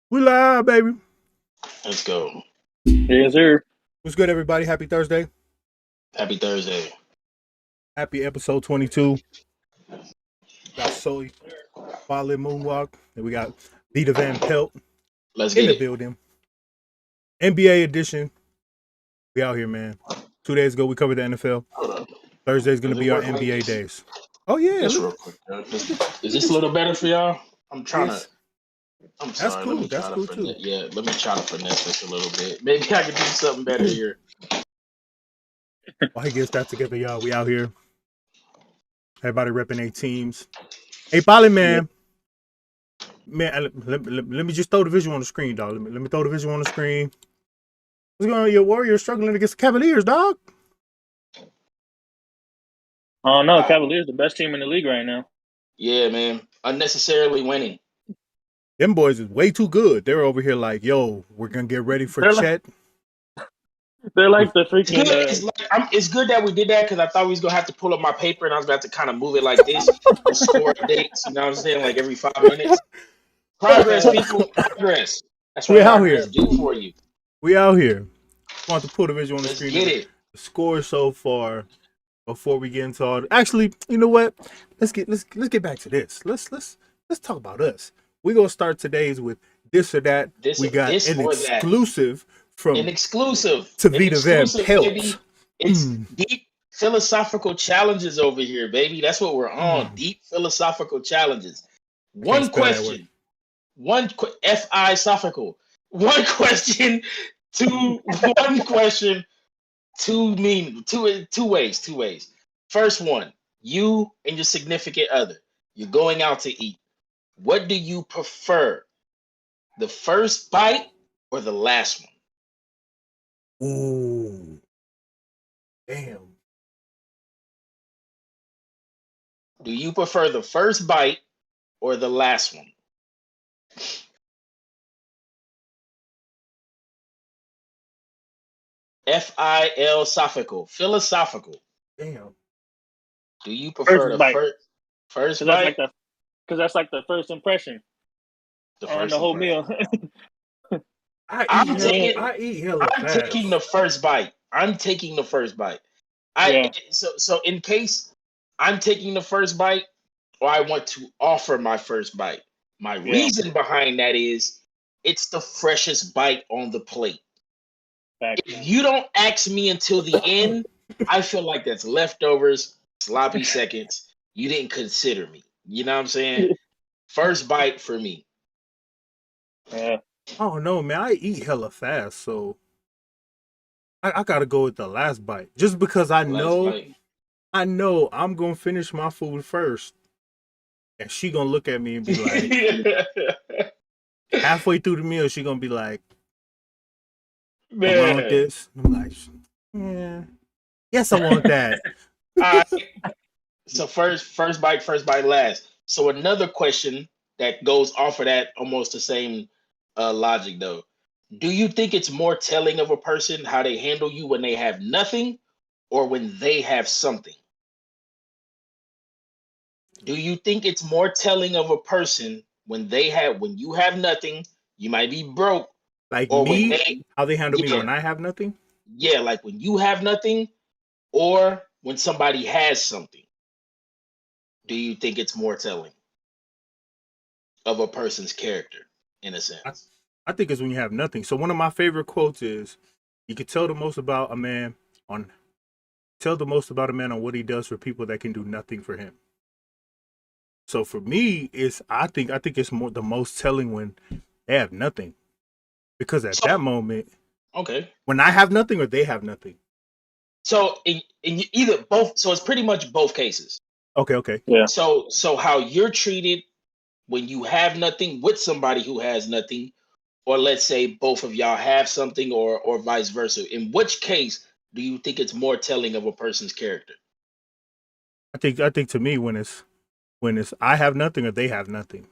We live, baby. Let's go. Yes, sir. What's good, everybody? Happy Thursday. Happy Thursday. Happy episode 22. Got Soy, Solid Moonwalk, and we got Tte Mvp Let's in get the it. building. NBA edition. We out here, man. 2 days ago, we covered the NFL. Hold up. Thursday's going to Does it be our work like NBA this? days. Oh, yeah. Just Look, real quick. Is this a little better for y'all? I'm trying to. it's, I'm that's sorry. Let cool. me That's try cool, to too. finesse. Yeah, let me try to finesse this a little bit. Maybe I can do something better here. While he gets that together, y'all, we out here. Everybody repping their teams. Hey, Polly, man. Man, let me just throw the visual on the screen, dog. Let me throw the visual on the screen. What's going on? Your Warriors struggling against the Cavaliers, dog. Oh no, Cavaliers the best team in the league right now. Yeah, man. Unnecessarily winning. Them boys is way too good. They're over here like, yo, we're gonna get ready for They're Chet. They're like the It's freaking. good. It's good that we did that because I thought we was gonna have to pull up my paper and I was about to kind of move it like this and score updates. You know what I'm saying? Like every 5 minutes. Progress, people. Progress. That's We what out progress here. do for you. We out here. Want to pull the visual on the Let's screen. get it. The score so far before we get into all. Actually, you know what? Let's get back to this. Let's talk about us. We're gonna start today's with this or that. We got This an or that. exclusive from An exclusive. Tte An exclusive, Mvp. baby. It's deep philosophical challenges over here, baby. That's what we're on. Deep philosophical challenges. One question. F-I-sophical. One question. One question. Two ways. First one, you and your significant other. You're going out to eat. What do you prefer? The first bite or the last one? Ooh. Damn. Do you prefer the first bite or the last one? Philosophical. Damn. Do you prefer the bite. first That's bite? that's like the first impression The on first the whole impression. meal. I'm I eat hella I'm fast. taking the first bite. Yeah. So in case I'm taking the first bite, or I want to offer my first bite. My reason behind that is it's the freshest bite on the plate. Fact. If you don't ask me until the end, I feel like that's leftovers, sloppy seconds. You didn't consider me. You know what I'm saying? First bite for me. Yeah. Oh no, man! I eat hella fast, so I gotta go with the last bite, just because I Last know bite. I'm gonna finish my food first, and she gonna look at me and be like, halfway through the meal, she gonna be like, "I want this." I'm like, "Yeah, yes, I want that." So first bite last. So another question that goes off of that, almost the same logic though. Do you think it's more telling of a person how they handle you when they have nothing or when they have something? Do you think it's more telling of a person when you have nothing, you might be broke, Like or when me, how they handle me when I have nothing? yeah, like when you have nothing, or when somebody has something? Do you think it's more telling of a person's character, in a sense? I think it's when you have nothing. So one of my favorite quotes is, "You can tell the most about a man on what he does for people that can do nothing for him." So for me, I think it's more the most telling when they have nothing, because at that moment, Okay. when I have nothing or they have nothing. So in either both, so it's pretty much both cases. Okay. Yeah. So how you're treated when you have nothing with somebody who has nothing, or let's say both of y'all have something, or vice versa. In which case do you think it's more telling of a person's character? I think to me, when it's I have nothing or they have nothing,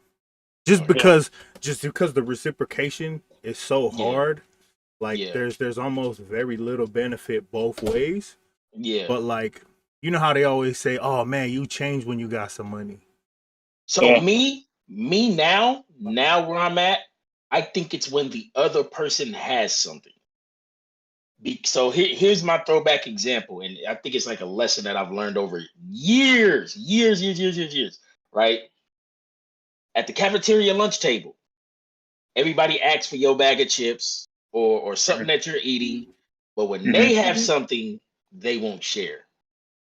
just because the reciprocation is so hard. Like there's almost very little benefit both ways. Yeah. But like, you know how they always say, "Oh man, you change when you got some money." So me, Me now where I'm at, I think it's when the other person has something. So here's my throwback example, and I think it's like a lesson that I've learned over years, right? At the cafeteria lunch table, everybody asks for your bag of chips or something that you're eating, but when they have something, they won't share.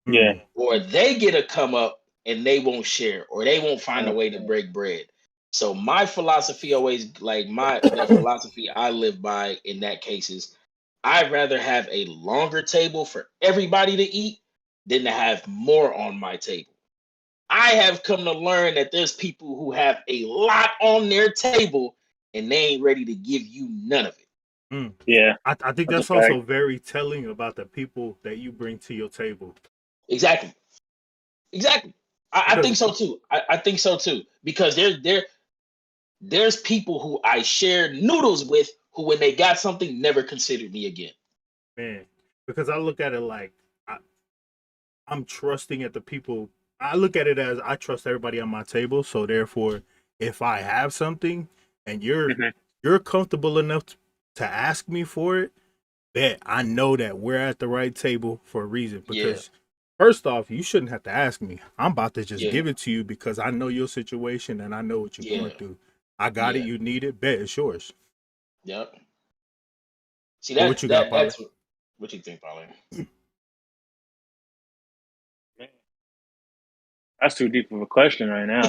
Yeah. Or they get a come up and they won't share, or they won't find a way to break bread. So my philosophy always, like the philosophy I live by in that case is, I'd rather have a longer table for everybody to eat than to have more on my table. I have come to learn that there's people who have a lot on their table and they ain't ready to give you none of it. Yeah. I think that's also very telling about the people that you bring to your table. Exactly. I think so too. I think so too. Because there's people who I shared noodles with who, when they got something, never considered me again. Man, because I look at it like I'm trusting at the people. I look at it as I trust everybody on my table. So therefore, if I have something and you're comfortable enough to ask me for it, bet I know that we're at the right table for a reason. Because first off, you shouldn't have to ask me. I'm about to just give it to you because I know your situation and I know what you're going through. I got it. You need it. Bet it's yours. Yep. See what you got, that's what you think, Pauline? That's too deep of a question right now.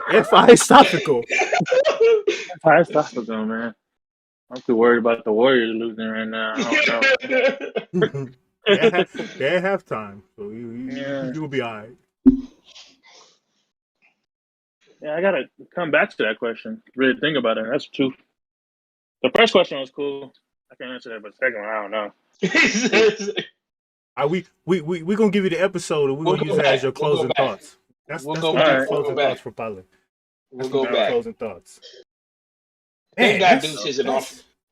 It's philosophical. Philosophical, man. I'm too worried about the Warriors losing right now. I don't know. They have time, so you'll be all right. Yeah, I gotta come back to that question. Really think about it. That's true. The first question was cool. I can't answer that, but the second one, I don't know. We gonna give you the episode, and we're gonna use it as your closing thoughts. That's gonna be closing thoughts for Pilot. We'll go back. Closing thoughts. Thank God Deuce isn't on.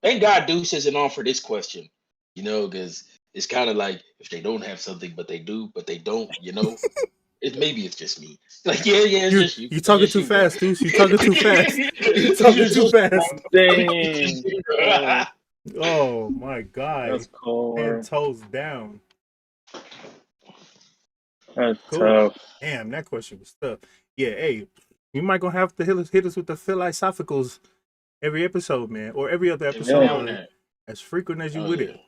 Thank God Deuce isn't on for this question. You know, because it's kind of like if they don't have something, but they do, but they don't. You know, maybe it's just me. Like it's just you. You talking too fast, Deuce. You talking too fast. You talking too fast. Dang. Oh my God. That's cool. 10 toes down. That's tough. Damn, that question was tough. Yeah, hey, you might gonna have to hit us with the philosophicals every episode, man, or every other episode, as frequent as you with it.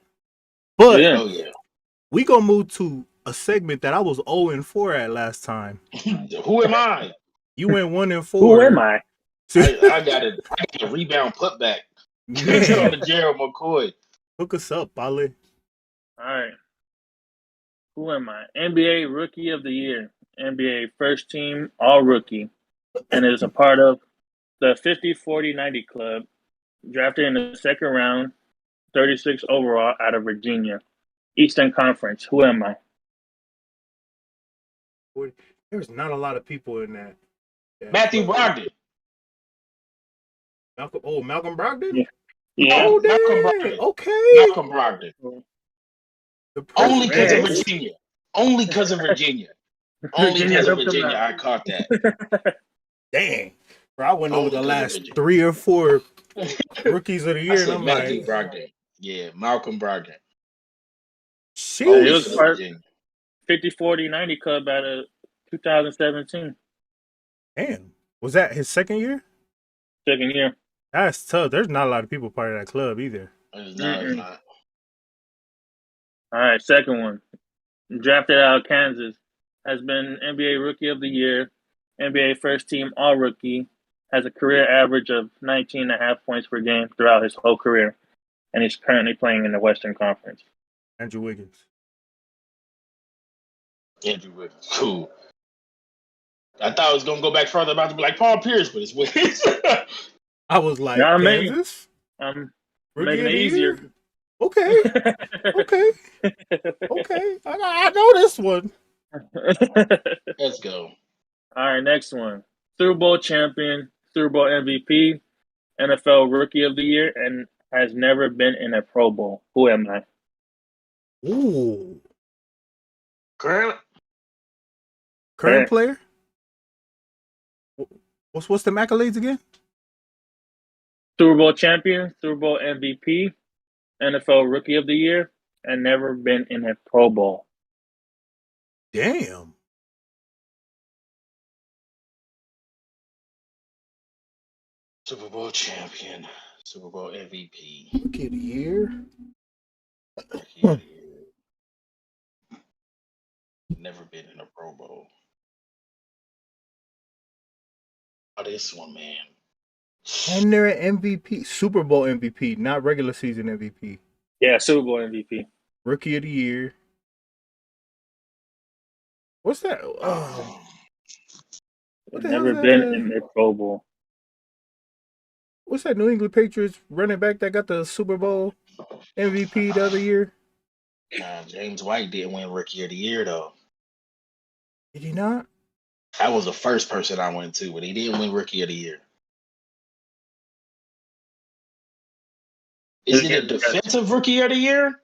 But we gonna move to a segment that I was 0-4 at last time. Who am I? You went 1-4. Who am I? I got a rebound putback. On the Gerald McCoy. Hook us up, Bali. All right. Who am I? NBA Rookie of the Year, NBA First Team All Rookie, and is a part of the 50-40-90 Club, drafted in the second round, 36 overall out of Virginia, Eastern Conference. Who am I? There's not a lot of people in that. Matthew Brogdon. Malcolm Brogdon? Yeah. Oh, Malcolm Brogdon. Okay. Malcolm Brogdon. Only because of Virginia. Only because of Virginia. I caught that. Dang. Bro, I went over the last 3 or 4 rookies of the year. And I'm Matthew Brogdon. Yeah, Malcolm Brogdon. He was part 50-40-90 Club out of 2017. Damn. Was that his second year? Second year. That's tough. There's not a lot of people part of that club either. It's not. All right, second one. Drafted out of Kansas. Has been NBA Rookie of the Year, NBA First Team All Rookie, has a career average of 19.5 points per game throughout his whole career, and he's currently playing in the Western Conference. Andrew Wiggins. Cool. I thought I was gonna go back further, about to be like Paul Pierce, but it's Wiggins. I was like, Kansas? Making it easier. Okay. I know this one. Let's go. All right, next one. Super Bowl champion, Super Bowl MVP, NFL Rookie of the Year, and has never been in a Pro Bowl. Who am I? Ooh. Current player? What's the accolades again? Super Bowl champion, Super Bowl MVP, NFL Rookie of the Year, and never been in a Pro Bowl. Damn. Super Bowl champion, Super Bowl MVP. Rookie of the year. Rookie of the year. Never been in a Pro Bowl. Oh, this one, man. And they're an MVP, Super Bowl MVP, not regular season MVP. Yeah, Super Bowl MVP. Rookie of the year. What's that? What the hell Never is been that? in a Pro Bowl. What's that New England Patriots running back that got the Super Bowl MVP the other year? James White didn't win Rookie of the Year, though. Did he not? That was the first person I went to, but he didn't win Rookie of the Year. Is it a defensive Rookie of the Year?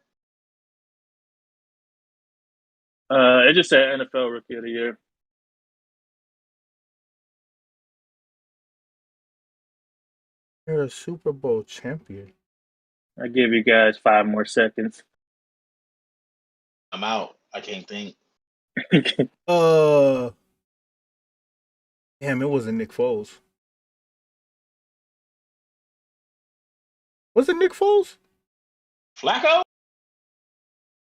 It just said NFL Rookie of the Year. They're a Super Bowl champion. I give you guys 5 more seconds. I'm out. I can't think. Damn, it wasn't Nick Foles. Was it Nick Foles? Flacco?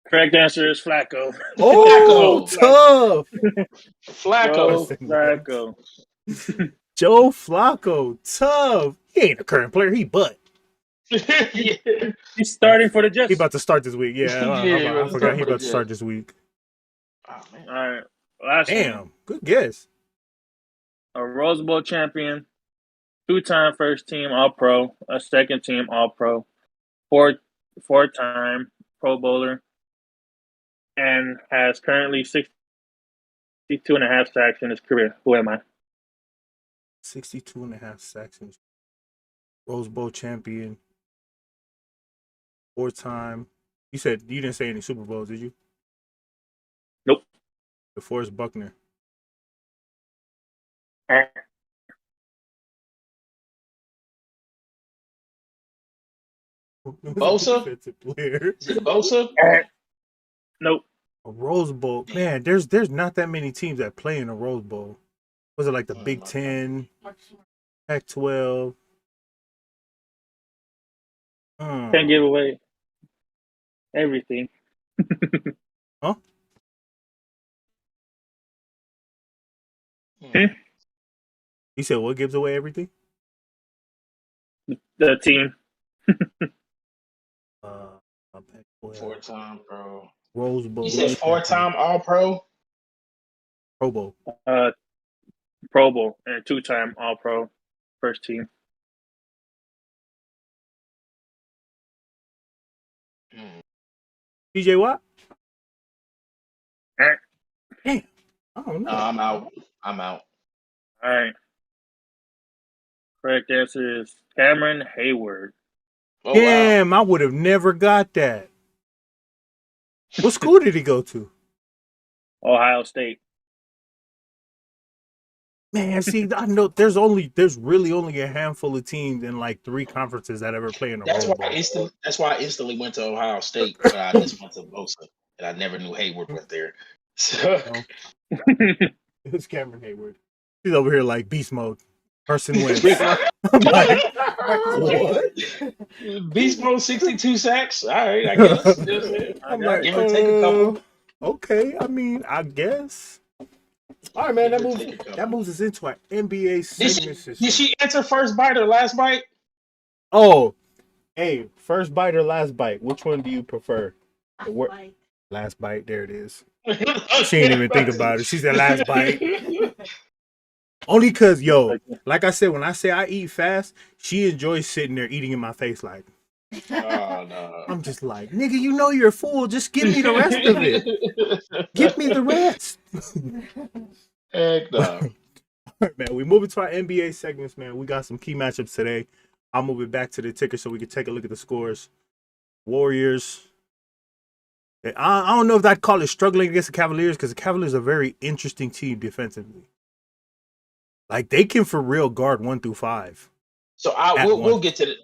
Correct answer is Flacco. Oh, tough. Flacco. Joe Flacco, tough. He ain't a current player. He butt. Yeah. He's starting for the Jets. He about to start this week. Yeah, Yeah, I forgot he about to start this week. Oh, man. All right. Last Damn, one. good guess. A Rose Bowl champion, 2-time first team All-Pro, a second team All-Pro, four-time Pro Bowler, and has currently 62.5 sacks in his career. Who am I? 62.5 sacks. Rose Bowl champion. 4-time. You said you didn't say any Super Bowls, did you? Nope. DeForest Buckner. Bosa? Defensive player. Is it Bosa? Nope. A Rose Bowl. Man, there's not that many teams that play in a Rose Bowl. Was it like the Big Ten, Pac-12? Can't give away everything. Huh? You said what gives away everything? The team. Pac-12. 4-time Pro. Rose Bowl. You said 4-time All-Pro? Pro Bowl. Pro Bowl and 2-time All-Pro first team. TJ Watt? Damn. I don't know. No, I'm out. All right. Correct answer is Cameron Hayward. Oh, Damn, wow. I would have never got that. What school did he go to? Ohio State. Man, see, I know there's really only a handful of teams in like 3 conferences that ever play in a Rose Bowl. That's why I instantly went to Ohio State, but I just went to Bosa, and I never knew Hayward went there. So It's Cameron Hayward. He's over here like beast mode. Person wins. I'm like, what? Beast Mode 62 sacks. All right, I guess. I'm like, give or take a couple. Okay, I mean, I guess. All right, man. That moves us into our NBA segment system. Did she answer first bite or last bite? Oh, hey, first bite or last bite? Which one do you prefer? Last bite. There it is. She didn't even think about it. She said last bite. Only because, like I said, when I say I eat fast, she enjoys sitting there eating in my face like. Oh, no. I'm just like, nigga, you know you're full. Just give me the rest of it. Give me the rest. Heck no. All right, man. We move into our NBA segments, man. We got some key matchups today. I'll move it back to the ticker so we can take a look at the scores. Warriors. I don't know if I'd call it struggling against the Cavaliers because the Cavaliers are a very interesting team defensively. Like they can for real guard 1 through 5 So at we'll once. get to the.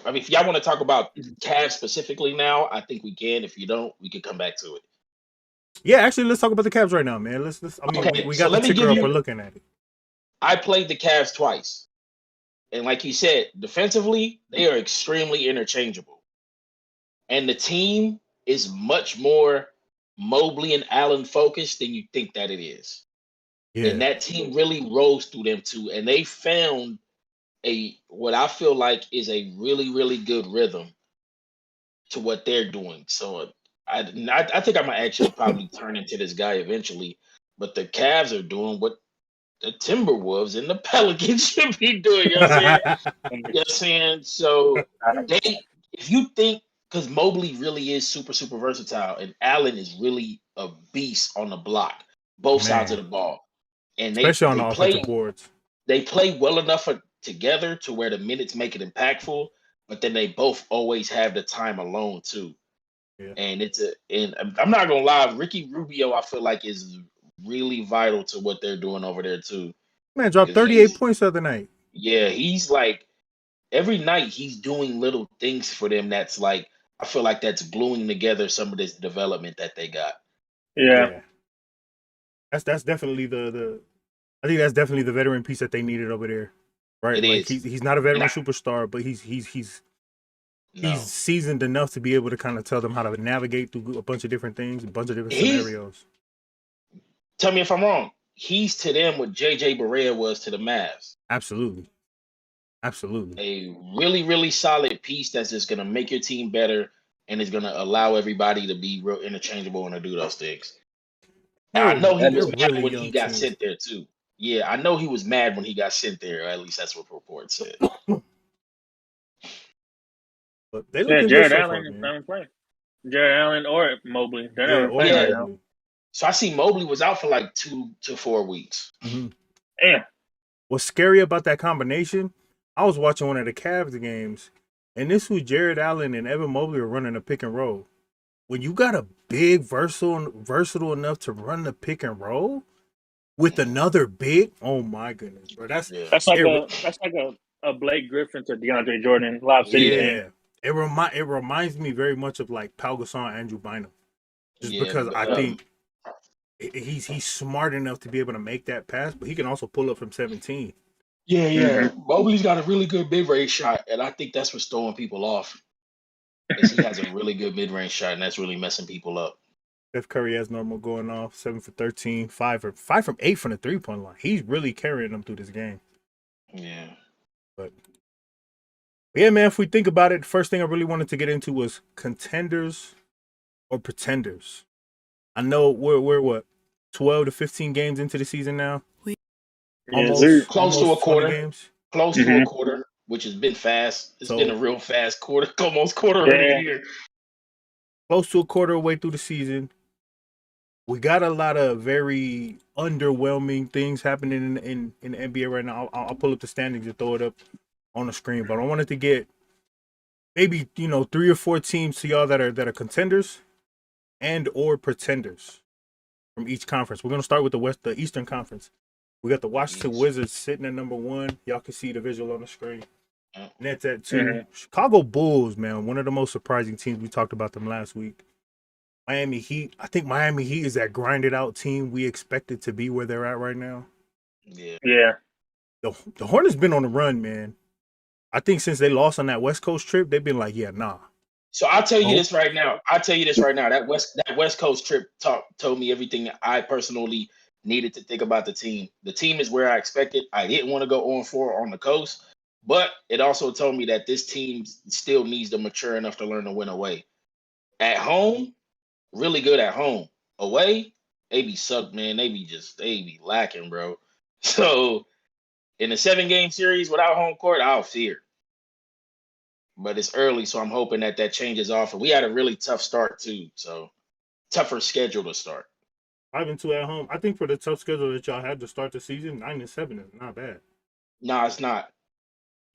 I mean, if y'all want to talk about Cavs specifically now, I think we can. If you don't, we can come back to it. Yeah, actually, let's talk about the Cavs right now, man. Let's. I mean, Okay, we so got the let me ticker give up. We're you. looking at it. I played the Cavs twice, and like you said, defensively they are extremely interchangeable, and the team is much more Mobley and Allen focused than you think that it is. And Yeah, that team really rose through them too, and they found what I feel like is a really really good rhythm to what they're doing. So I think I might actually probably turn into this guy eventually. But the Cavs are doing what the Timberwolves and the Pelicans should be doing. You know what I'm saying? You know what I'm saying? So if you think, because Mobley really is super super versatile, and Allen is really a beast on the block, both sides of man. the ball, and Especially on the offensive boards. they play well enough together to where the minutes make it impactful, but then they both always have the time alone too. Yeah, And I'm not gonna lie, Ricky Rubio, I feel like is really vital to what they're doing over there too. man, dropped 38 points the other night. He's like every night he's doing little things for them that's like I feel like that's gluing together some of this development that they got. Yeah. That's definitely the. I think that's definitely the veteran piece that they needed over there, right? It Like is. he's not a veteran superstar, but he's No. seasoned enough to be able to kind of tell them how to navigate through a bunch of different things, a bunch of different scenarios. Tell me if I'm wrong. He's to them what JJ Barea was to the Mavs. Absolutely. A really, really solid piece that's just gonna make your team better and is gonna allow everybody to be real interchangeable and to do those things. And I know he was mad really when young he got team. sent there too. Yeah, I know he was mad when he got sent there, or at least that's what reports said. But they looking Jared good so Allen far, is man. not playing. Jared Allen or Mobley, they're never playing right now. So I see Mobley was out for like 2 to 4 weeks. Mm-hmm. Damn. What's scary about that combination? I was watching one of the Cavs games, and this was Jared Allen and Evan Mobley were running a pick and roll. When you got a big versatile enough to run the pick and roll with another big, oh my goodness, bro, that's like a Blake Griffin to DeAndre Jordan Lob City thing. It reminds me very much of like Pau Gasol and Andrew Bynum, just because I think he's smart enough to be able to make that pass, but he can also pull up from 17. Yeah. Mm-hmm. Mobley's got a really good mid-range shot, and I think that's what's throwing people off. Is he has a really good mid-range shot, and that's really messing people up. Steph Curry has normal going off, 7 for 13, 5 from 8 from the 3-point line. He's really carrying them through this game. Yeah. But yeah, man, if we think about it, the first thing I really wanted to get into was contenders or pretenders. I know we're what, 12 to 15 games into the season now? Close to a quarter. Games. Close to a quarter, which has been fast. It's been a real fast quarter, almost quarter of the year. Close to a quarter away through the season. We got a lot of very underwhelming things happening in the NBA right now. I'll pull up the standings and throw it up on the screen, but I wanted to get maybe 3 or 4 teams to y'all that are contenders and or pretenders from each conference. We're gonna start with the Eastern Conference. We got the Washington Wizards sitting at number 1. Y'all can see the visual on the screen. Nets at 2. Chicago Bulls, man, one of the most surprising teams. We talked about them last week. Miami Heat. I think Miami Heat is that grinded out team we expected to be where they're at right now. Yeah. The Hornets been on the run, man. I think since they lost on that West Coast trip, they've been like, yeah, nah. So I'll tell you this right now. That West Coast trip told me everything I personally needed to think about the team. The team is where I expected. I didn't want to go 0-4 on the coast, but it also told me that this team still needs to mature enough to learn to win away. At home, really good at home. Away, they be sucked, man. They be lacking, bro. So in a 7-game series without home court, I'll fear. But it's early, so I'm hoping that changes off. And we had a really tough start too, so tougher schedule to start. 5-2 at home. I think for the tough schedule that y'all had to start the season, 9-7 is not bad. No, it's not.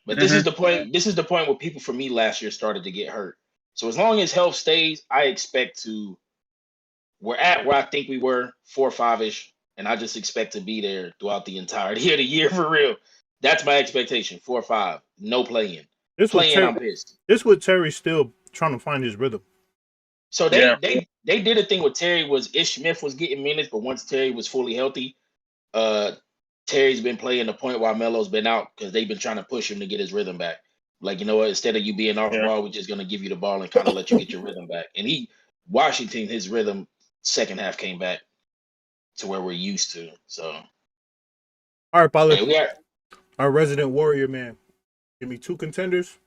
But this is the point. This is the point where people for me last year started to get hurt. So as long as health stays, I expect we're at where I think we were 4-5-ish. and I just expect to be there throughout the entirety of the year for real. That's my expectation. 4 or 5, no play-in. This with Play-in, Terry. I'm pissed. This with Terry still trying to find his rhythm. So Yeah. they did a thing with Terry was Ish Smith was getting minutes, but once Terry was fully healthy, Terry's been playing the point while Melo's been out because they've been trying to push him to get his rhythm back. Like, you know what? Instead of you being off ball, we're just gonna give you the ball and kind of let you get your rhythm back. And Washington, his rhythm second half came back to where we're used to. So All right, Pollard. hey, we are Our resident warrior man. Give me 2 contenders,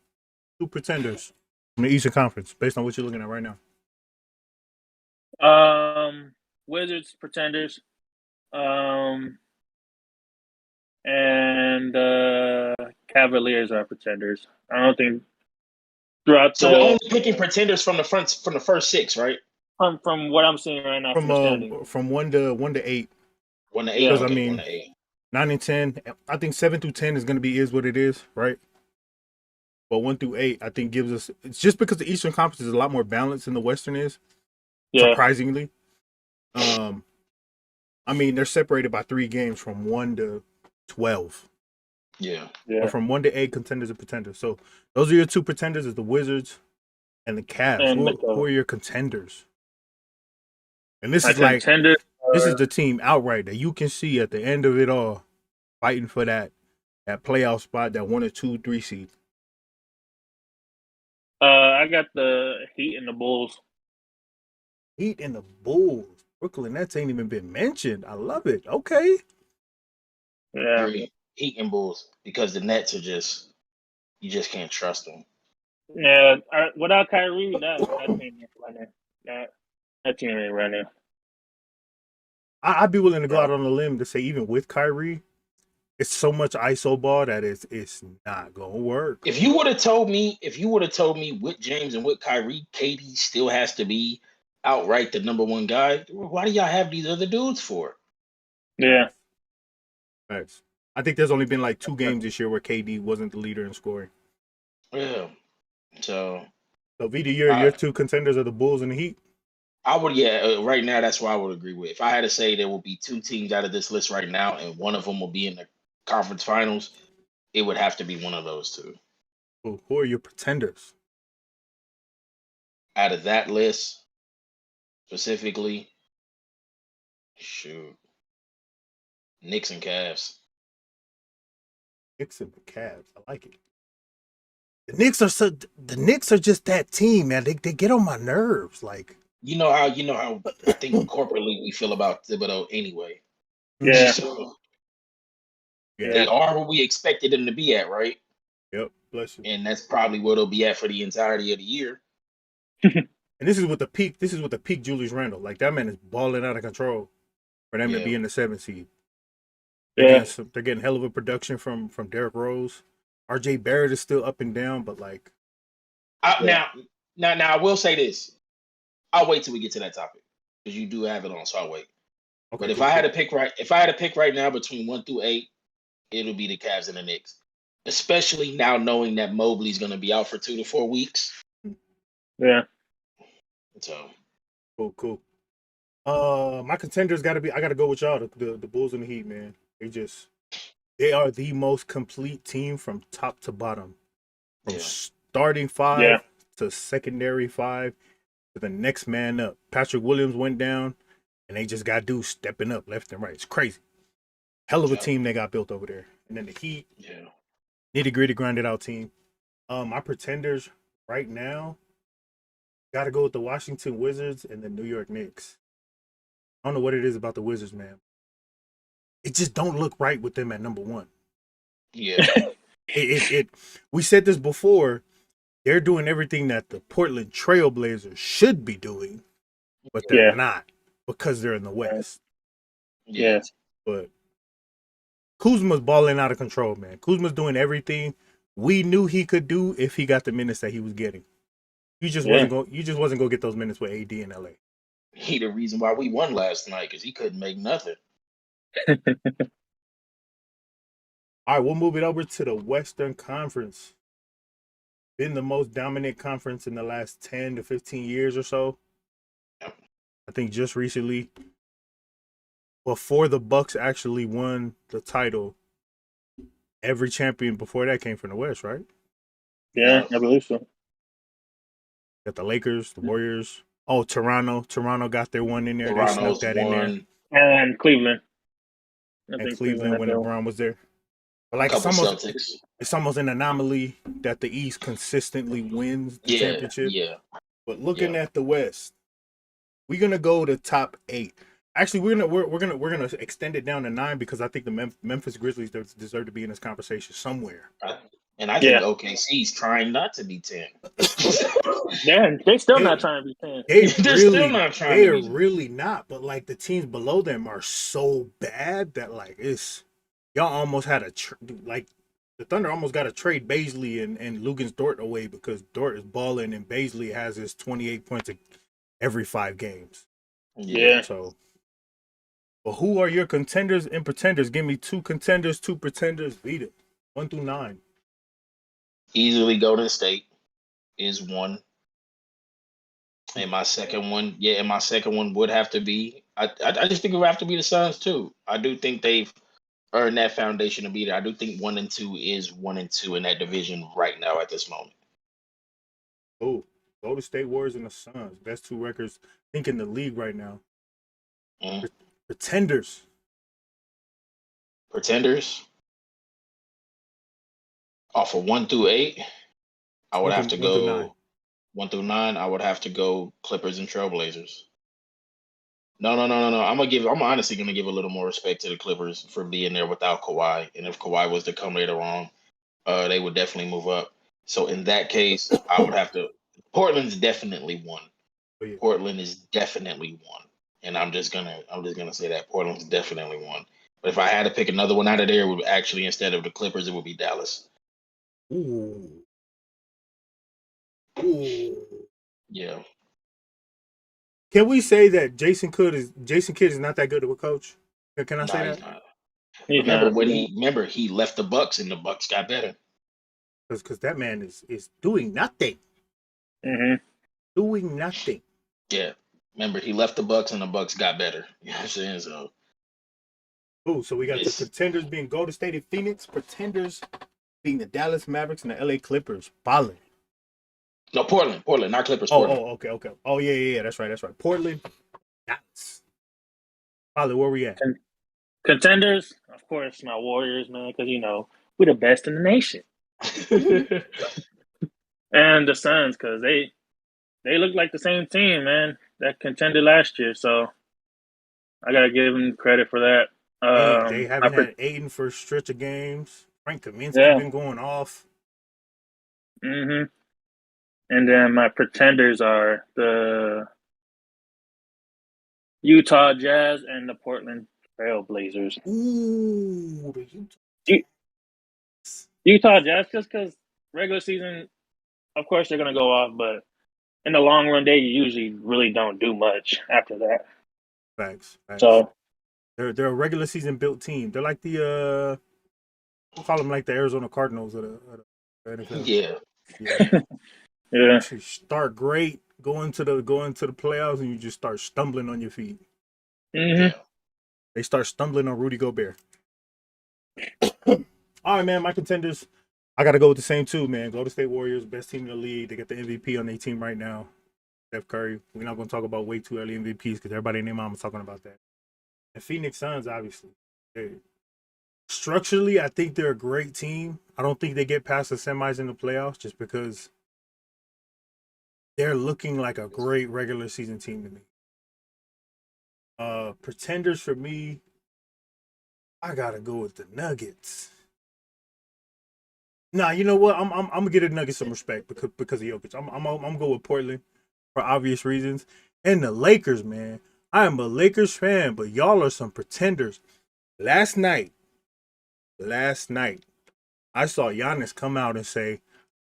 2 pretenders from the Eastern Conference, based on what you're looking at right now. Wizards pretenders. And Cavaliers are pretenders. I don't think throughout so we're only picking pretenders from the first 6, right? From what I'm seeing right now from the standing. From 1 to 8. 1 to 8. Yeah. Because Okay, I mean, 1 to 8. 9 and 10. I think 7 through 10 is going to be what it is, right? But 1 through 8, I think gives us. It's just because the Eastern Conference is a lot more balanced than the Western is. Yeah. Surprisingly, I mean they're separated by 3 games from 1 to 12. Yeah. But from 1 to 8, contenders and pretenders. So those are your 2 pretenders: is the Wizards and the Cavs. And Who are your contenders? And this my is like contenders this is the team outright that you can see at the end of it all, fighting for that playoff spot, that 1 or 2, 3 seed. I got the Heat and the Bulls. Heat and the Bulls. Brooklyn Nets ain't even been mentioned. I love it. Okay. Yeah. Heat and Bulls, because the Nets are just you just can't trust them. Yeah. Without Kyrie, that team ain't running. That team ain't running. I'd be willing to go out on a limb to say even with Kyrie, it's so much ISO ball that it's not gonna work. If you would have told me with James and with Kyrie, KD still has to be outright the number 1 guy, why do y'all have these other dudes for? Yeah. Thanks. I think there's only been like 2 games this year where KD wasn't the leader in scoring. Yeah. So Vita, your 2 contenders are the Bulls and the Heat. I would, right now that's what I would agree with. If I had to say there will be 2 teams out of this list right now, and one of them will be in the conference finals, it would have to be one of those 2. Who are your pretenders? Out of that list, specifically, shoot, Knicks and Cavs. Knicks and the Cavs. I like it. The Knicks are just that team, man. They get on my nerves. Like, you know how I think corporately we feel about Thibodeau anyway. Yeah. So, yeah. they are where we expected them to be at, right? Yep. Bless you. And that's probably where they'll be at for the entirety of the year. And this is with the peak. This is with the peak Julius Randle. Like, that man is balling out of control for them to be in the 7th seed. They're getting hell of a production from Derrick Rose. RJ Barrett is still up and down, but like, Now I will say this. I'll wait till we get to that topic because you do have it on, so I'll wait. Okay, but if I had to pick right now between 1 through 8, it'll be the Cavs and the Knicks. Especially now knowing that Mobley's going to be out for 2 to 4 weeks. Yeah. So cool. My contenders got to be. I got to go with y'all. The Bulls and the Heat, man. They are the most complete team from top to bottom, from starting 5 to secondary 5 to the next man up. Patrick Williams went down, and they just got dudes stepping up left and right. It's crazy. Hell of a team they got built over there. And then the Heat, nitty-gritty, grinded out team. My pretenders right now got to go with the Washington Wizards and the New York Knicks. I don't know what it is about the Wizards, man. It just don't look right with them at number 1. Yeah. We said this before. They're doing everything that the Portland Trailblazers should be doing, but they're not because they're in the West. Yeah. But Kuzma's balling out of control, man. Kuzma's doing everything we knew he could do if he got the minutes that he was getting. You just wasn't gonna get those minutes with AD in LA. He the reason why we won last night because he couldn't make nothing. All right, we'll move it over to the Western Conference. Been the most dominant conference in the last 10 to 15 years or so. I think just recently, before the Bucks actually won the title, every champion before that came from the West, right? Yeah, No. I believe so. Got the Lakers, the Warriors. Oh, Toronto. Toronto got their one in there. They snuck Toronto's that in there. won. And Cleveland. I And think Cleveland Cleveland had when that one. LeBron was there. But A like couple Celtics. it's almost an anomaly that the East consistently wins the Yeah, championship. yeah. But looking at the West, we're gonna go to top 8. Actually, we're gonna extend it down to 9 because I think the Memphis Grizzlies deserve to be in this conversation somewhere. And I think OKC's trying not to be 10. Yeah, they still not trying to be 10. They're still not trying to be 10. Really not. But like the teams below them are so bad that like y'all almost had like the Thunder almost got to trade Baisley and Lugens Dort away because Dort is balling and Baisley has his 28 points every 5 games. Yeah. So, but who are your contenders and pretenders? Give me 2 contenders, 2 pretenders. Beat it. 1 through 9. Easily Golden State is 1. And my second one would have to be. I just think it would have to be the Suns too. I do think they've earned that foundation to be there. I do think 1 and 2 is 1 and 2 in that division right now at this moment. Oh, Golden State Warriors and the Suns, best 2 records I think in the league right now. Pretenders. Off of 1 through 8, I would have to 1 through go 9. 1 through 9. I would have to go Clippers and Trailblazers. No. I'm honestly gonna give a little more respect to the Clippers for being there without Kawhi. And if Kawhi was to come later on, they would definitely move up. So in that case, I would have to. Portland's definitely 1. Oh, yeah. Portland is definitely 1, and I'm just gonna say that Portland's definitely 1. But if I had to pick another one out of there, it would actually, instead of the Clippers, it would be Dallas. Ooh. Yeah. Can we say that Jason Kidd is not that good of a coach? Can I say that? He's not. He's Remember he left the Bucks and the Bucks got better. Because that man is doing nothing. Mm-hmm. Doing nothing. Yeah. Remember he left the Bucks and the Bucks got better. You know what I'm saying? So. Oh, so we got the contenders being Golden State and Phoenix, pretenders being the Dallas Mavericks and the LA Clippers. Ballin'. No, Portland, not Clippers. Portland. Okay. Oh, yeah, that's right. Portland, Dallas. Ballin', where we at? Contenders, of course, my Warriors, man, because we're the best in the nation. And the Suns, because they look like the same team, man, that contended last year. So I gotta give them credit for that. They haven't had Aiden for a stretch of games. Frank Kaminsky been going off. Mm-hmm. And then my pretenders are the Utah Jazz and the Portland Trailblazers. Ooh, the Utah Jazz, just because regular season, of course, they're going to go off, but in the long run, they usually really don't do much after that. Facts. So they're a regular season built team. They're like the we'll call them like the Arizona Cardinals of the NFL. Yeah. You start great, go into the playoffs, and you just start stumbling on your feet. Mm-hmm. Yeah. They start stumbling on Rudy Gobert. All right, man. My contenders, I got to go with the same 2, man. Golden State Warriors, best team in the league. They got the MVP on their team right now. Steph Curry. We're not going to talk about way too early MVPs because everybody in their mom is talking about that. And Phoenix Suns, obviously. Structurally, I think they're a great team. I don't think they get past the semis in the playoffs just because they're looking like a great regular season team to me. Pretenders for me, I gotta go with the Nuggets. Nah, you know what? I'm gonna give the Nuggets some respect because of Jokic. I'm gonna go with Portland for obvious reasons. And the Lakers, man. I am a Lakers fan, but y'all are some pretenders. Last night, I saw Giannis come out and say,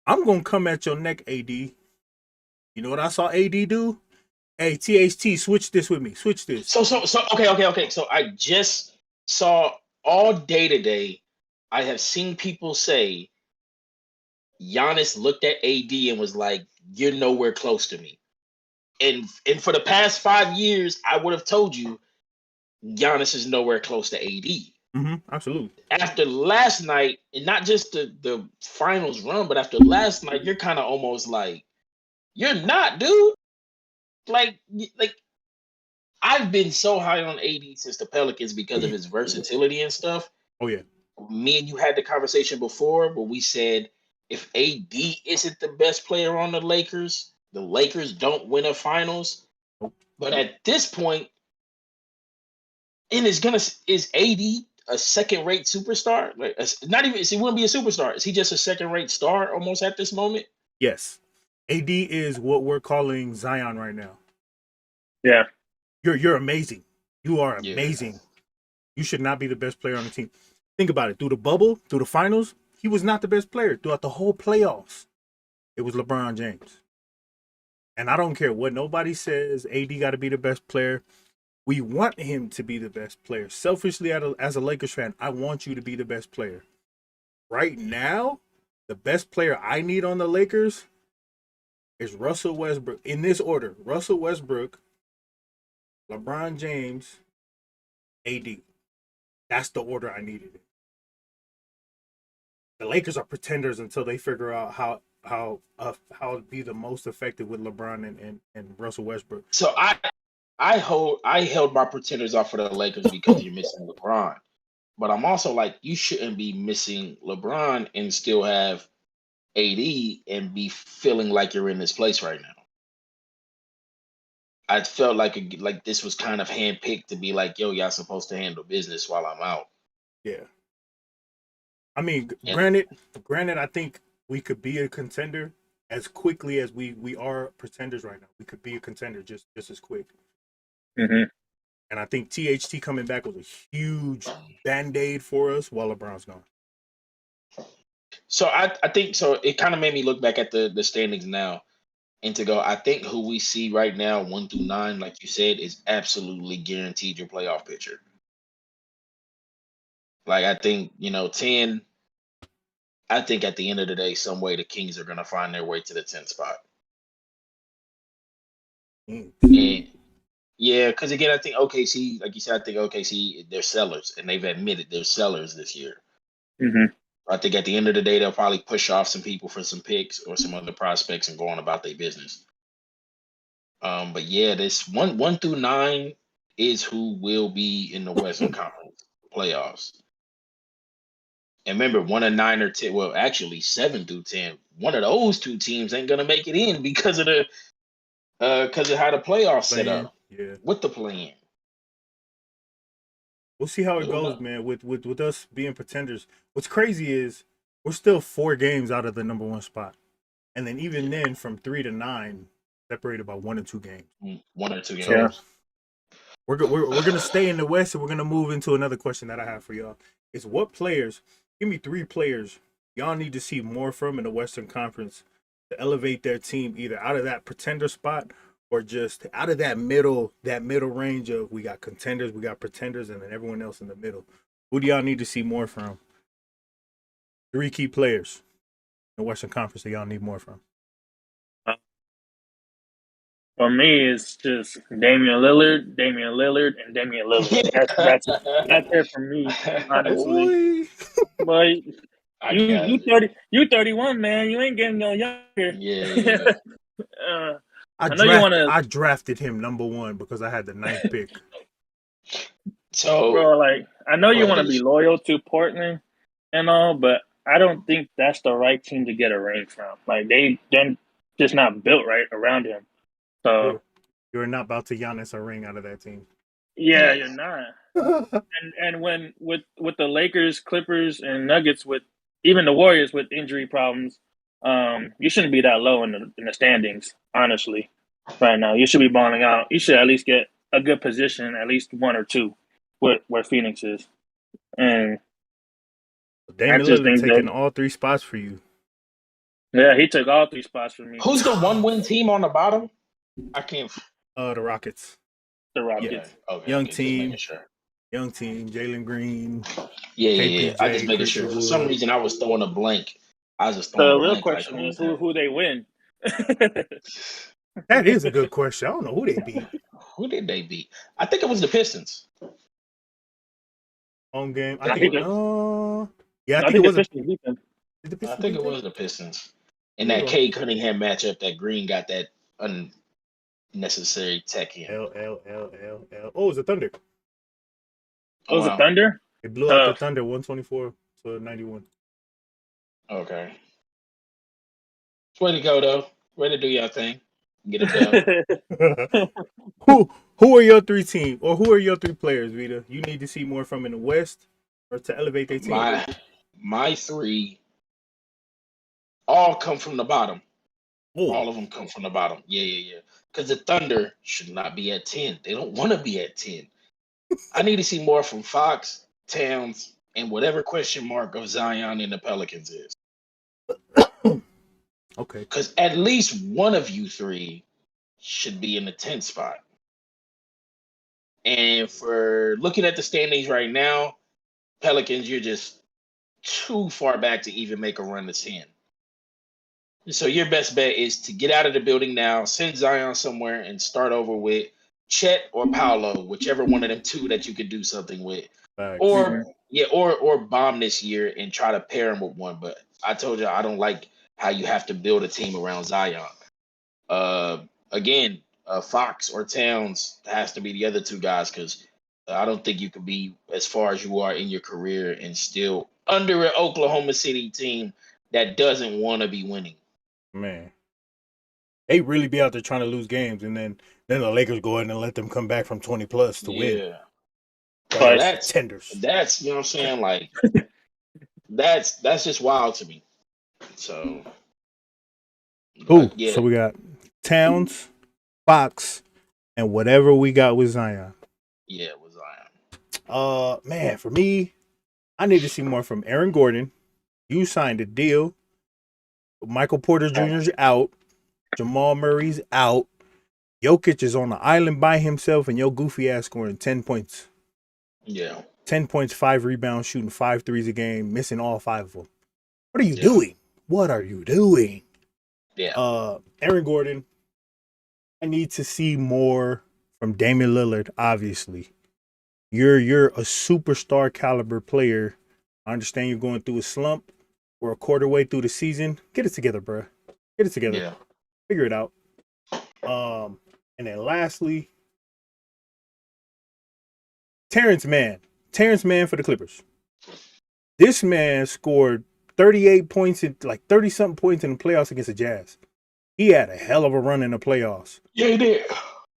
"I'm gonna come at your neck, AD." You know what I saw AD do? Hey, THT, switch this with me. Switch this. So okay. So I just saw all day today, I have seen people say Giannis looked at AD and was like, "You're nowhere close to me." And for the past 5 years, I would have told you Giannis is nowhere close to AD. Absolutely. After last night, and not just the finals run, but after last night, you're kind of almost like, you're not, dude. Like I've been so high on AD since the Pelicans because of his versatility and stuff. Oh yeah. Me and you had the conversation before where we said if AD isn't the best player on the Lakers don't win a finals. But at this point, and is AD a second-rate superstar? Like, not even, he wouldn't be a superstar. Is he just a second-rate star almost at this moment? Yes. AD is what we're calling Zion right now. Yeah. You're amazing. You are amazing. Yeah. You should not be the best player on the team. Think about it. Through the bubble, through the finals, he was not the best player. Throughout the whole playoffs, it was LeBron James. And I don't care what nobody says, AD got to be the best player. We want him to be the best player. Selfishly, as a Lakers fan, I want you to be the best player. Right now, the best player I need on the Lakers is Russell Westbrook. In this order, Russell Westbrook, LeBron James, AD. That's the order I needed. The Lakers are pretenders until they figure out how to be the most effective with LeBron and Russell Westbrook. So I held my pretenders off for the Lakers because you're missing LeBron. But I'm also like, you shouldn't be missing LeBron and still have AD and be feeling like you're in this place right now. I felt like this was kind of handpicked to be like, yo, y'all supposed to handle business while I'm out. Yeah. I mean, granted, I think we could be a contender as quickly as we are pretenders right now. We could be a contender just as quick. Mm-hmm. And I think THT coming back was a huge band-aid for us while LeBron's gone. So I think so. It kind of made me look back at the standings now and to go, I think who we see right now, 1 through 9, like you said, is absolutely guaranteed your playoff picture. Like, I think, 10, I think at the end of the day, some way the Kings are going to find their way to the 10th spot. And yeah, because again, I think OKC, like you said, I think OKC, they're sellers, and they've admitted they're sellers this year. Mm-hmm. I think at the end of the day, they'll probably push off some people for some picks or some other prospects and go on about their business. But yeah, this 1 through 9 is who will be in the Western Conference playoffs. And remember, 1 and 9 or 10, well, actually 7 through 10. One of those two teams ain't gonna make it in because of how the playoffs set up. Yeah. With the plan. We'll see how it goes, man. With us being pretenders, what's crazy is we're still 4 games out of the number 1 spot, and then even then, from 3 to 9, separated by 1 or 2 games. 1 or 2 games. So we're gonna stay in the West, and we're gonna move into another question that I have for y'all. Is what players? Give me 3 players y'all need to see more from in the Western Conference to elevate their team either out of that pretender spot or just out of that middle range of we got contenders, we got pretenders, and then everyone else in the middle. Who do y'all need to see more from? 3 key players in the Western Conference that y'all need more from. For me, it's just Damian Lillard, and Damian Lillard. That's it for me, honestly. But you 31, man. You ain't getting no younger. Yeah. I drafted him number 1 because I had the 9th pick. So, bro, like, I know you want to be loyal to Portland and all, but I don't think that's the right team to get a ring from. Like, they're just not built right around him. So you're not about to Giannis a ring out of that team. Yeah, you're not. and when with the Lakers, Clippers, and Nuggets, with even the Warriors with injury problems, you shouldn't be that low in the standings. Honestly, right now you should be balling out. You should at least get a good position, at least 1 or 2, where Phoenix is. And Damian Lillard taking all 3 spots for you. Yeah, he took all 3 spots for me. Who's the 1-win team on the bottom? I can't. The Rockets. The Rockets. Yeah. Okay, young team. Sure. Young team. Jalen Green. Yeah. I just making sure. For some reason, I was throwing a blank. The real question is who they win. That is a good question. I don't know who they beat. Who did they beat? I think it was the Pistons. Home game. I I think. think Yeah, I I think it think the was a. Pistons beat them. Did the I Pistons think beat it them? was the Pistons. In Let me that go. Cade Cunningham matchup, that Green got that unnecessary tech in. L. Oh, it was the Thunder. Oh, Oh was it wow. Thunder? It blew out the Tough. Thunder 124 to 91. Okay. Way to go though. Way to do your thing. Get it done. Who are your three teams, or who are your three players, Vita? You need to see more from in the West, or to elevate their team. My three all come from the bottom. Oh, All of them come from the bottom. Yeah. Because the Thunder should not be at 10. They don't want to be at 10. I need to see more from Fox, Towns, and whatever question mark of Zion and the Pelicans is. okay. Because at least one of you three should be in the 10th spot. And for looking at the standings right now, Pelicans, you're just too far back to even make a run to 10. So your best bet is to get out of the building now, send Zion somewhere, and start over with Chet or Paolo, whichever one of them two that you could do something with, Facts. Mhm. or bomb this year and try to pair him with one. But I told you I don't like how you have to build a team around Zion. Again, Fox or Towns has to be the other two guys because I don't think you could be as far as you are in your career and still under an Oklahoma City team that doesn't want to be winning. Man, they really be out there trying to lose games, and then the Lakers go in and let them come back from 20 plus to win. Yeah. Like So they're Twice. contenders. that's you know what I'm saying, like that's just wild to me. So Ooh, yeah, so we got Towns, Fox, and whatever we got with Zion. yeah, it was Zion. Man, for me, I need to see more from Aaron Gordon. You signed a deal. Michael Porter Jr. is out. Jamal Murray's out. Jokic is on the island by himself, and your goofy ass scoring 10 points. Yeah. 10 points, 5 rebounds, shooting 5 threes a game, missing all 5 of them. What are you Yeah. doing? What are you doing? Yeah. Aaron Gordon, I need to see more from Damian Lillard, obviously. You're a superstar caliber player. I understand you're going through a slump. We're a quarter way through the season. Get it together, bro. Get it together. Yeah. Figure it out. And then lastly, Terrence Mann for the Clippers. This man scored 38 points in like 30 something points in the playoffs against the Jazz. He had a hell of a run in the playoffs. Yeah, he did.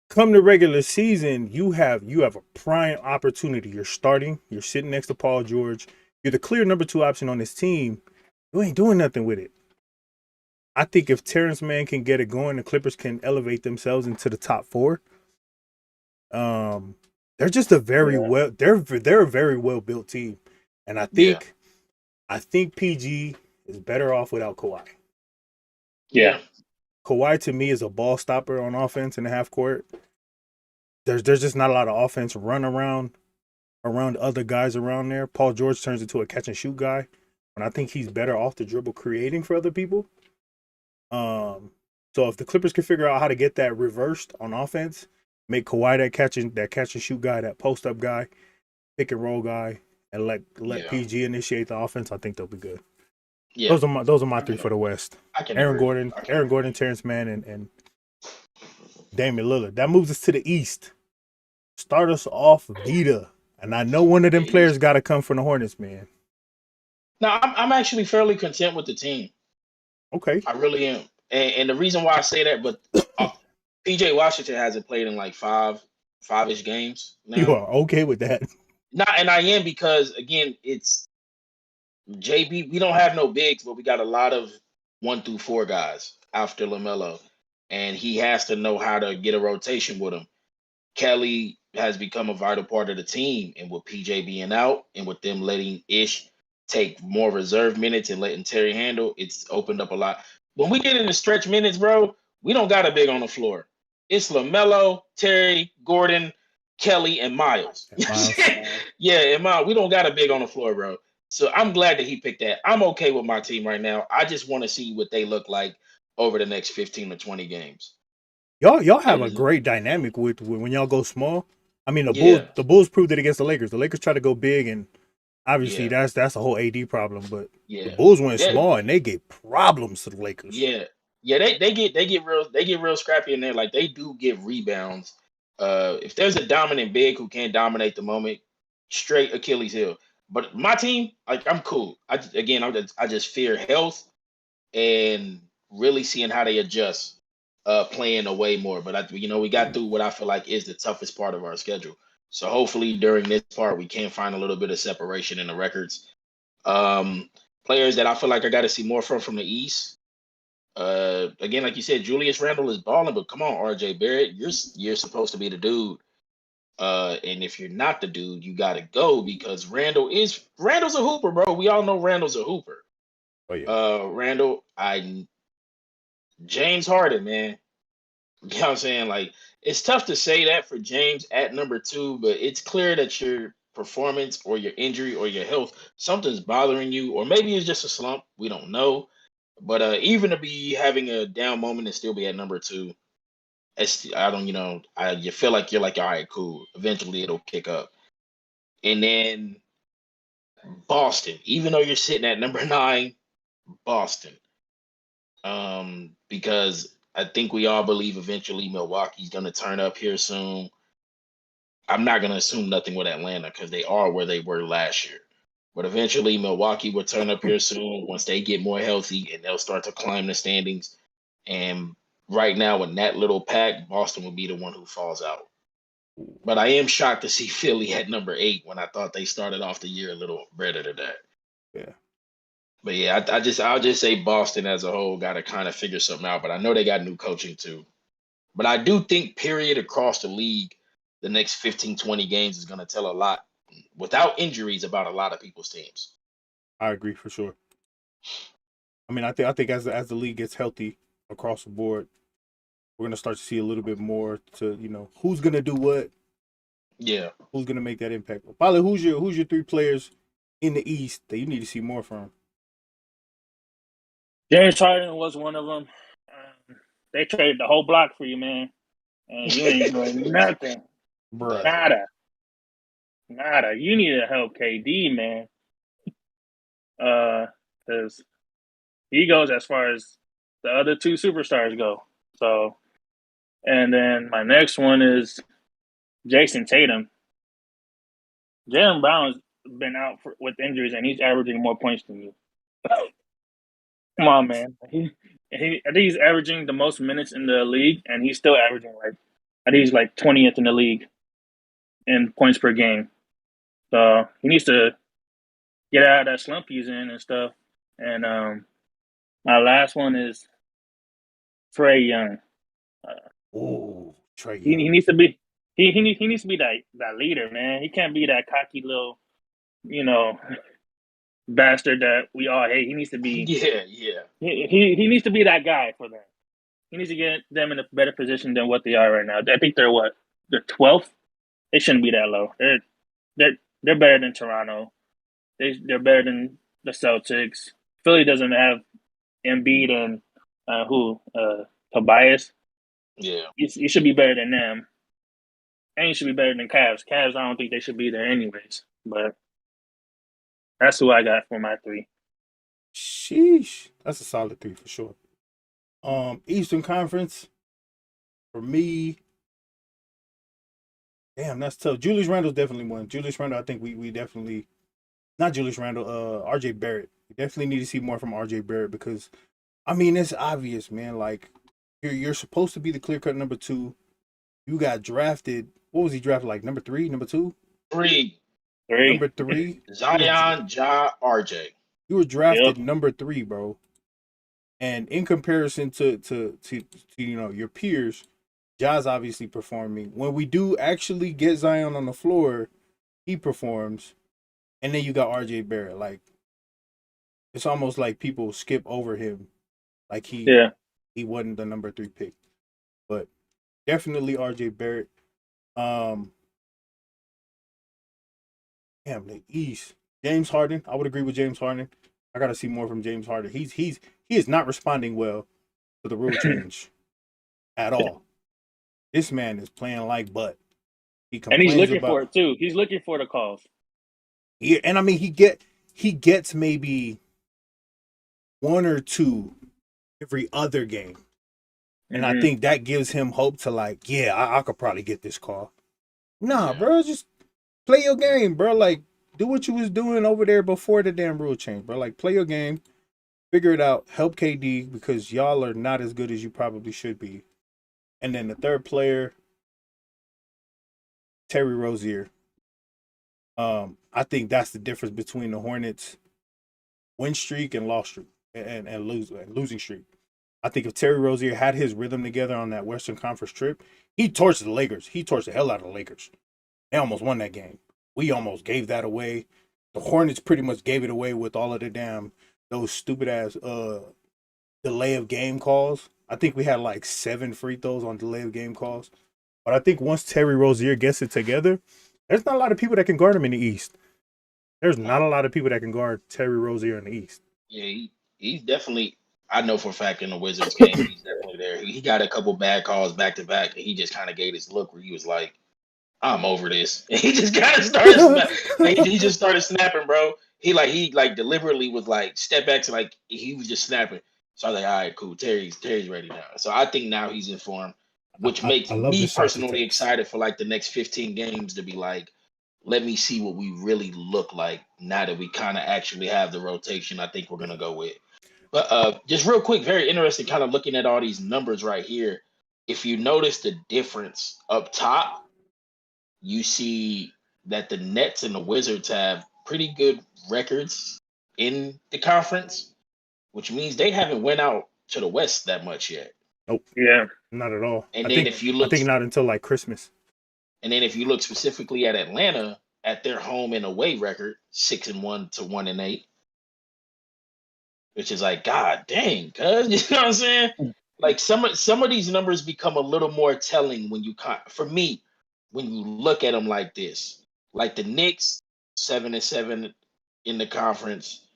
Come the regular season, you have a prime opportunity. You're starting. You're sitting next to Paul George. You're the clear number 2 option on this team. You ain't doing nothing with it. I think if Terrence Mann can get it going, the Clippers can elevate themselves into the top 4. They're just a very they're a very well built team, and I think PG is better off without Kawhi. Yeah. Kawhi to me is a ball stopper on offense in the half court. There's just not a lot of offense run around other guys around there. Paul George turns into a catch and shoot guy, and I think he's better off the dribble creating for other people. So if the Clippers can figure out how to get that reversed on offense, make Kawhi that catch and shoot guy, that post up guy, pick and roll guy, and let PG initiate the offense, I think they'll be good. Yeah. Those are my 3 for the West. Aaron Gordon, Terrence Mann, and Damian Lillard. That moves us to the East. Start us off Vita. And I know one of them players got to come from the Hornets, man. No, I'm actually fairly content with the team. Okay. I really am. And the reason why I say that, but PJ Washington hasn't played in like five-ish games now. You are okay with that? And I am because again, it's JB. We don't have no bigs, but we got a lot of 1 through 4 guys after LaMelo, and he has to know how to get a rotation with him. Kelly has become a vital part of the team, and with PJ being out, and with them letting Ish take more reserve minutes and letting Terry handle, it's opened up a lot. When we get into stretch minutes, bro, we don't got a big on the floor. It's LaMelo, Terry, Gordon, Kelly, and Miles. Yeah, and Miles. We don't got a big on the floor, bro. So I'm glad that he picked that. I'm okay with my team right now. I just want to see what they look like over the next 15 to 20 games. Y'all have a great dynamic with when y'all go small. I mean, the Bulls proved it against the Lakers. The Lakers try to go big, and Obviously, Yeah, that's a whole AD problem, but the yeah, Bulls went yeah, small and they gave problems to the Lakers. yeah, yeah. They get real scrappy in there. Like they do get rebounds. If there's a dominant big who can't dominate the moment, straight Achilles heel. But my team, like I'm cool. I just fear health and really seeing how they adjust playing away more. But we got through what I feel like is the toughest part of our schedule. So hopefully during this part we can find a little bit of separation in the records. Um, Players that I feel like I got to see more from the East. Again, like you said, Julius Randle is balling, but come on, RJ Barrett, you're supposed to be the dude. And if you're not the dude, you got to go because Randle's a hooper, bro. We all know Randle's a hooper. Oh yeah, Randle, James Harden, man. You know what I'm saying? Like, it's tough to say that for James at number 2, but it's clear that your performance or your injury or your health, something's bothering you, or maybe it's just a slump. We don't know. But even to be having a down moment and still be at number 2, I don't, you feel like you're like, all right, cool. Eventually it'll kick up. And then Boston, even though you're sitting at number 9, Boston. Because I think we all believe eventually Milwaukee's going to turn up here soon. I'm not going to assume nothing with Atlanta because they are where they were last year. But eventually Milwaukee will turn up here soon once they get more healthy and they'll start to climb the standings. And right now, in that little pack, Boston will be the one who falls out. But I am shocked to see Philly at number 8 when I thought they started off the year a little better than that. yeah. But yeah, I'll just say Boston as a whole got to kind of figure something out. But I know they got new coaching too. But I do think, period, across the league, the next 15, 20 games is going to tell a lot without injuries about a lot of people's teams. I agree for sure. I mean, I think as the league gets healthy across the board, we're gonna start to see a little bit more to who's gonna do what, Yeah. who's gonna make that impact. Probably who's your 3 players in the East that you need to see more from. James Harden was one of them. They traded the whole block for you, man, and you ain't doing nothing. Bruh. Nada. You need to help KD, man. Because he goes as far as the other 2 superstars go. So, and then my next one is Jason Tatum. Jalen Brown's been out with injuries, and he's averaging more points than you. Come on, man. I think he's averaging the most minutes in the league, and he's still averaging I think he's 20th in the league in points per game. So he needs to get out of that slump he's in and stuff. And my last one is Trae Young. Ooh, Trae He Young. needs to be he needs to be that leader, man. He can't be that cocky little, you know, bastard that we all hate. He needs to be Yeah. he needs to be that guy for them. He needs to get them in a better position than what they are right now. I think they're what? They're 12th. They shouldn't be that low. They're better than Toronto. They're better than the Celtics. Philly doesn't have Embiid and Tobias. Yeah. You should be better than them, and you should be better than Cavs. Cavs, I don't think they should be there anyways. But that's who I got for my 3. Sheesh, that's a solid 3 for sure. Eastern Conference for me. Damn, that's tough. Julius Randle's definitely one. Julius Randle, I think we definitely not Julius Randle. RJ Barrett. We definitely need to see more from RJ Barrett because I mean it's obvious, man. Like you're supposed to be the clear cut number 2. You got drafted. What was he drafted like? Number 3, number 2, 3. number 3. Zion, Ja, RJ. You were Yep. drafted number 3, bro. And in comparison to your peers, Ja's obviously performing. When we do actually get Zion on the floor, he performs. And then you got RJ Barrett. Like it's almost like people skip over him. Like he wasn't the number 3 pick. But definitely RJ Barrett. Damn, the East. James Harden. I would agree with James Harden. I gotta see more from James Harden. He is not responding well to the rule change at all. This man is playing like butt. He And he's complains looking for about it too. He's looking for the calls. Yeah, and I mean he gets maybe 1 or 2 every other game. And I think that gives him hope to like, yeah, I could probably get this call. Nah, bro, just play your game, bro. Like, do what you was doing over there before the damn rule change, bro. Like, play your game, figure it out, help KD because y'all are not as good as you probably should be. And then the third player, Terry Rozier. I think that's the difference between the Hornets' win streak and loss streak and losing streak. I think if Terry Rozier had his rhythm together on that Western Conference trip, he torched the Lakers. He torched the hell out of the Lakers. They almost won that game. We almost gave that away. The Hornets pretty much gave it away with all of the those stupid ass delay of game calls. I think we had like 7 free throws on delay of game calls. But I think once Terry Rozier gets it together, there's not a lot of people that can guard him in the East. There's not a lot of people that can guard Terry Rozier in the East. Yeah, he's definitely. I know for a fact in the Wizards game, he's definitely there. He got a couple bad calls back to back, and he just kind of gave this look where he was like, "I'm over this." And he just kind of started. He just started snapping, bro. He deliberately was like step back to like he was just snapping. So I was like, all right, cool. Terry's ready now. So I think now he's in form, which makes I love me the shots he personally takes. excited for like the next 15 games to be like, let me see what we really look like now that we kind of actually have the rotation I think we're gonna go with. But just real quick, very interesting, kind of looking at all these numbers right here. If you notice the difference up top, you see that the Nets and the Wizards have pretty good records in the conference, which means they haven't went out to the West that much yet. Nope. Yeah. Not at all. And then if you I look, think not until like Christmas. and then if you look specifically at Atlanta, at their home and away record, 6-1 to 1-8, which is like, God dang, cuz you know what I'm saying? Like some of these numbers become a little more telling when you for me, when you look at them like this. Like the Knicks, 7-7 in the conference,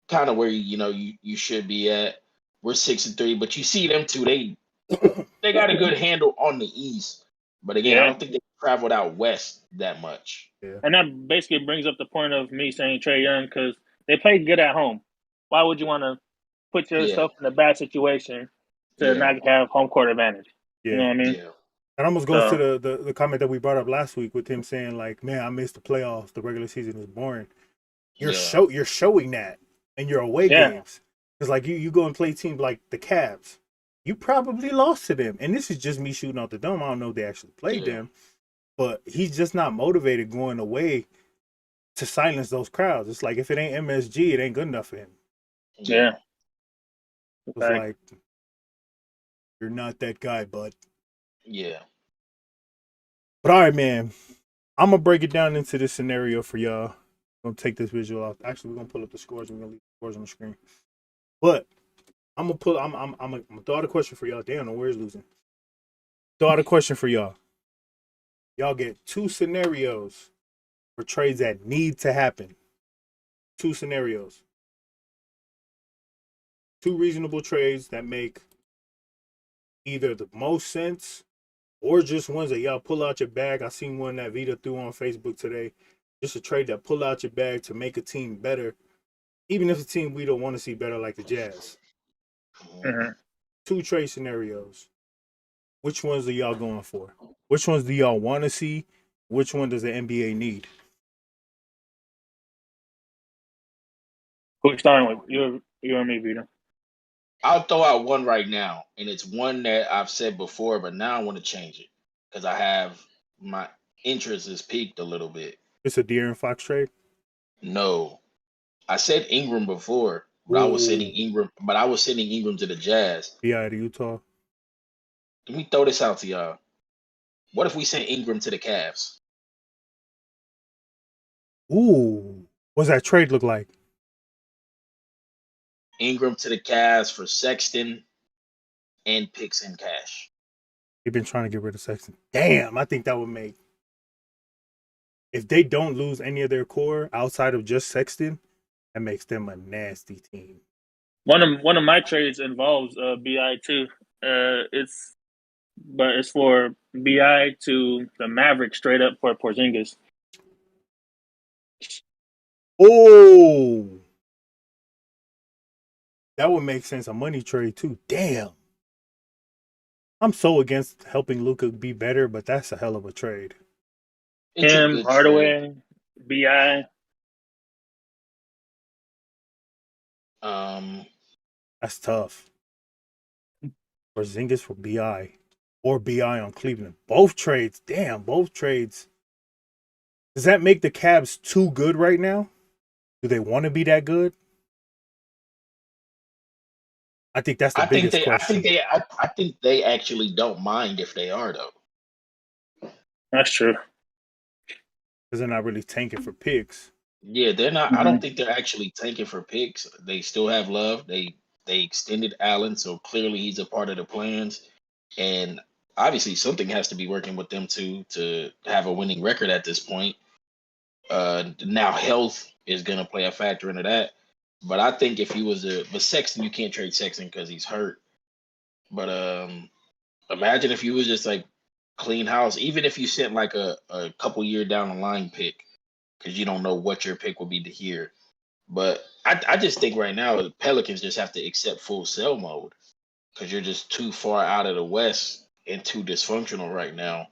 kind of where you should be at. We're 6-3, but you see them two, they got a good handle on the East. But again, I Yeah. don't think they traveled out west that much. Yeah. And that basically brings up the point of me saying Trae Young because they played good at home. Why would you want to put Yeah, yourself in a bad situation to yeah, not have home court advantage? You know Yeah. what I mean? yeah, That almost goes to So the comment that we brought up last week with him saying like, "Man, I missed the playoffs. The regular season is boring." yeah, You're showing that in your away yeah, games because like you go and play teams like the Cavs, you probably lost to them. And this is just me shooting out the dome. I don't know if they actually played yeah, them, but he's just not motivated going away to silence those crowds. It's like if it ain't MSG, it ain't good enough for him. yeah, yeah. It's Like, like you're not that guy, bud. yeah. But all right, man. I'm gonna break it down into this scenario for y'all. I'm gonna take this visual off. Actually, we're gonna pull up the scores. We're gonna leave the scores on the screen. But I'm gonna pull. I'm gonna throw out a question for y'all. Damn, no, where's losing? Throw out a question for y'all. Y'all get 2 scenarios for trades that need to happen. 2 scenarios. 2 reasonable trades that make either the most sense or just ones that y'all pull out your bag. I seen one that Vita threw on Facebook today. Just a trade that pull out your bag to make a team better, even if it's a team we don't want to see better, like the Jazz. Mhm. mhm. 2 trade scenarios. Which ones are y'all going for? Which ones do y'all want to see? Which one does the NBA need? Who's starting with you and me, Vito? I'll throw out one right now, and it's one that I've said before, but now I want to change it because I have my interest is peaked a little bit. It's a De'Aaron Fox trade. No, I said Ingram before, but Ooh, I was sending Ingram to the Jazz. Bi to Utah. Let me throw this out to y'all. What if we sent Ingram to the Cavs? Ooh, what's that trade look like? Ingram to the Cavs for Sexton and picks in cash. They've been trying to get rid of Sexton. Damn, I think that would make, if they don't lose any of their core outside of just Sexton, that makes them a nasty team. One of my trades involves Bi too. It's for Bi to the Mavericks straight up for Porzingis. Oh, that would make sense. A money trade too. Damn. I'm so against helping Luka be better, but that's a hell of a trade. It's a Him, good trade. Hardaway, Bi. That's tough. Porzingis for Bi, or Bi on Cleveland. Both trades. Damn, both trades. Does that make the Cavs too good right now? Do they want to be that good? I think that's the biggest question. I think they actually don't mind if they are though. That's true. Because they're not really tanking for picks. Yeah, they're not. I Mm-hmm. don't think they're actually tanking for picks. They still have love. They extended Allen, so clearly he's a part of the plans. And obviously, something has to be working with them to have a winning record at this point. Now health is going to play a factor into that. But I think if he was but Sexton, you can't trade Sexton because he's hurt. But imagine if you was just like clean house, even if you sent like a couple year down the line pick, because you don't know what your pick will be to here. But I just think right now the Pelicans just have to accept full sell mode because you're just too far out of the West and too dysfunctional right now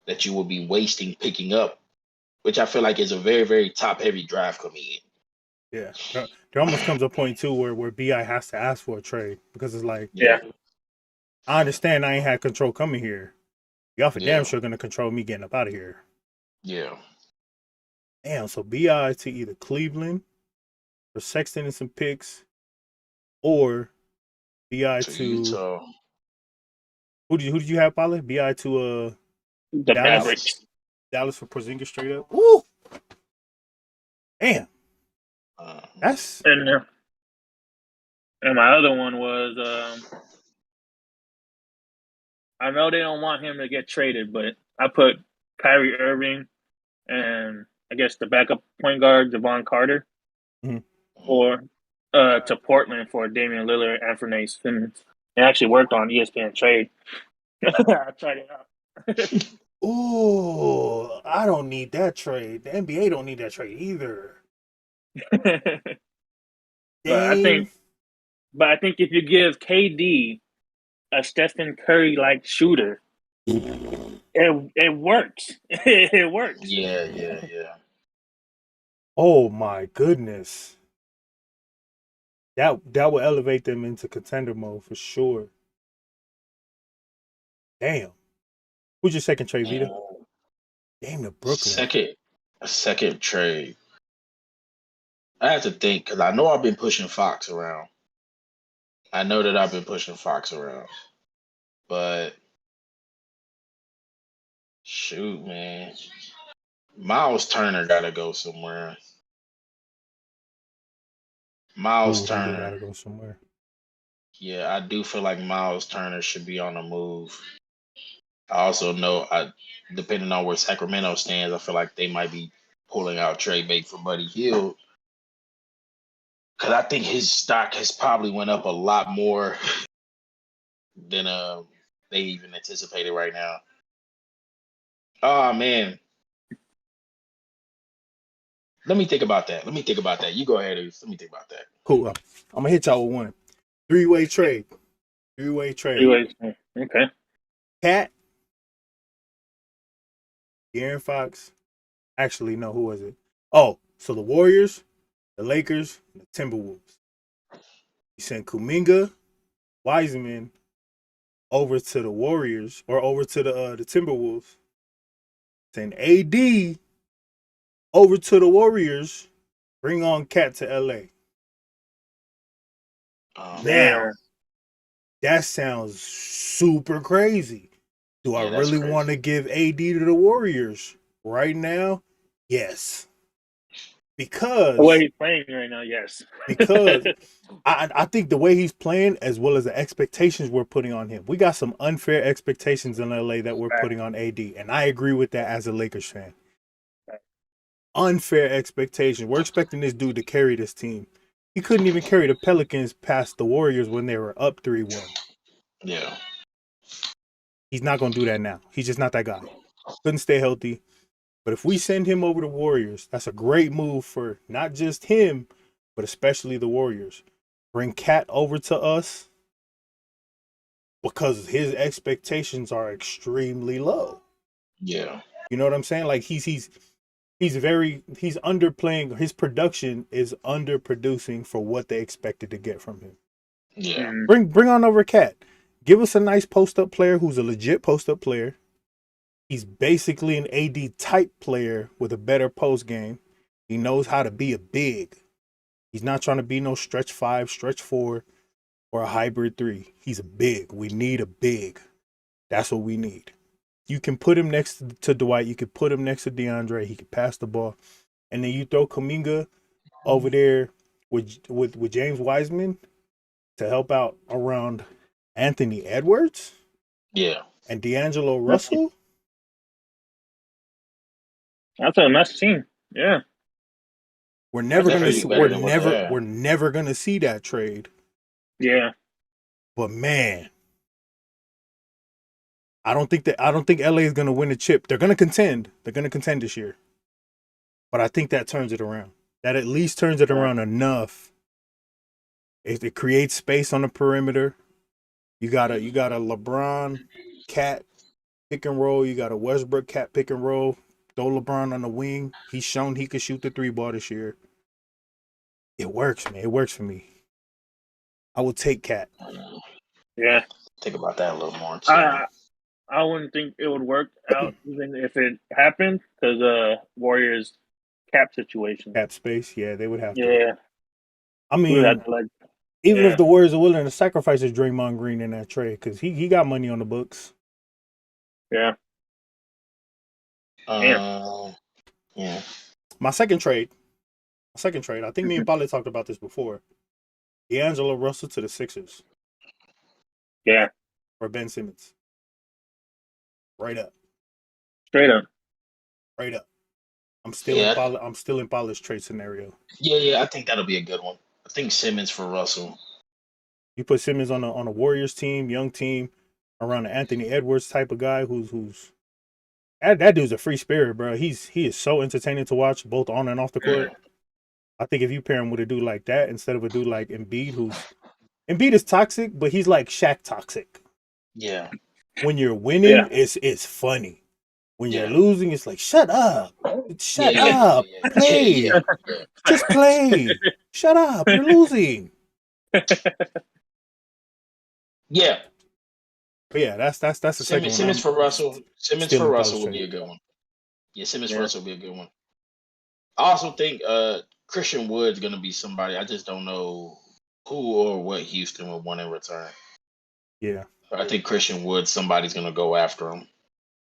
that you will be wasting picking up, which I feel like is a very, very top heavy draft coming in. Yeah. There almost comes a point too where Bi has to ask for a trade because it's like, Yeah. I understand I ain't had control coming here. Y'all for damn Yeah. sure gonna control me getting up out of here. Yeah. Damn, so Bi to either Cleveland for Sexton and some picks, or Bi To to Utah. who did you have, Pilot? Bi to The Dallas? Mavericks. Dallas for Porzingis straight up. Woo! Damn. That's And my other one was I know they don't want him to get traded, but I put Kyrie Irving and I guess the backup point guard Devon Carter Mhm. or to Portland for Damian Lillard and for Nate Simmons. It actually worked on ESPN trade. I tried it out. ooh, I don't need that trade. The NBA don't need that trade either. But I Dame. think if you give KD a Stephen Curry like shooter, it works. It works. Yeah. Oh my goodness. That will elevate them into contender mode for sure. Damn. Who's your second trade, Vita? And Damn, to Brooklyn. a second trade. I have to think because I know I've been pushing Fox around. I know that I've been pushing Fox around, but shoot, man, Miles Turner got to go somewhere. Miles Ooh, he do Turner. gotta go somewhere. Yeah, I do feel like Miles Turner should be on the move. I also know, depending on where Sacramento stands, I feel like they might be pulling out trade bait for Buddy Hield because I think his stock has probably went up a lot more than they even anticipated right now. Oh man, let me think about that. You go ahead, Let me think about that. Cool. I'm gonna hit y'all with one. Three-way trade. Anyways, okay. Cat, De'Aaron Fox. Actually, no, who was it? Oh, so the Warriors, the Lakers, and the Timberwolves. You sent Kuminga, Wiseman over to the Warriors or over to the Timberwolves. Send AD over to the Warriors. Bring on Cat to LA. Now, Damn. that sounds super crazy. Do I Yeah, that's really crazy. want to give AD to the Warriors right now? Yes. Because The way he's playing right now, yes. because I think the way he's playing, as well as the expectations we're putting on him, we got some unfair expectations in LA that we're putting on AD, and I agree with that as a Lakers fan. Unfair expectations. We're expecting this dude to carry this team. He couldn't even carry the Pelicans past the Warriors when they were up 3-1. Yeah. He's not going to do that now. He's just not that guy. Couldn't stay healthy. But if we send him over to Warriors, that's a great move for not just him, but especially the Warriors. Bring Cat over to us because his expectations are extremely low. Yeah. You know what I'm saying? Like he's underplaying. His production is underproducing for what they expected to get from him. Yeah. Bring on over Cat. Give us a nice post up player who's a legit post up player. He's basically an AD type player with a better post game. He knows how to be a big. He's not trying to be no stretch 5, stretch 4, or a hybrid 3. He's a big. We need a big. That's what we need. You can put him next to Dwight. You can put him next to DeAndre. He can pass the ball. And then you throw Kuminga over there with James Wiseman to help out around Anthony Edwards. Yeah. And D'Angelo Russell. That's a nice team. Yeah. We're never gonna see that trade. Yeah. But man, I don't think LA is gonna win a chip. They're gonna contend. They're gonna contend this year. But I think that turns it around. That at least turns it around enough. It creates space on the perimeter. You got a LeBron Cat pick and roll. You got a Westbrook Cat pick and roll. Throw LeBron on the wing. He's shown he could shoot the 3-ball this year. It works, man. It works for me. I will take Cat. Yeah. Think about that a little more. Too. I wouldn't think it would work out even if it happened because Warriors cap situation. Cap space, yeah, they would have to. Yeah. I mean, even if the Warriors are willing to sacrifice his Draymond Green in that trade, because he got money on the books. Yeah. Yeah. My second trade. I think me and Paulie talked about this before. D'Angelo Russell to the Sixers. Yeah. Or Ben Simmons. Right up. Straight up. Right up. I'm still in Paulie's trade scenario. Yeah, I think that'll be a good one. I think Simmons for Russell. You put Simmons on a Warriors team, young team, around an Anthony Edwards type of guy who's that dude's a free spirit, bro. He is so entertaining to watch both on and off the court. Yeah. I think if you pair him with a dude like that instead of a dude like Embiid, Embiid is toxic, but he's like Shaq toxic. Yeah. When you're winning, it's funny. When you're losing, it's like shut up, play, just play, shut up, you're losing. Yeah. But yeah, that's the second one. Simmons for Russell. Simmons for Russell would be a good one. Yeah, Simmons for Russell would be a good one. I also think Christian Wood's gonna be somebody. I just don't know who or what Houston would want in return. Yeah. But I think Christian Wood, somebody's gonna go after him.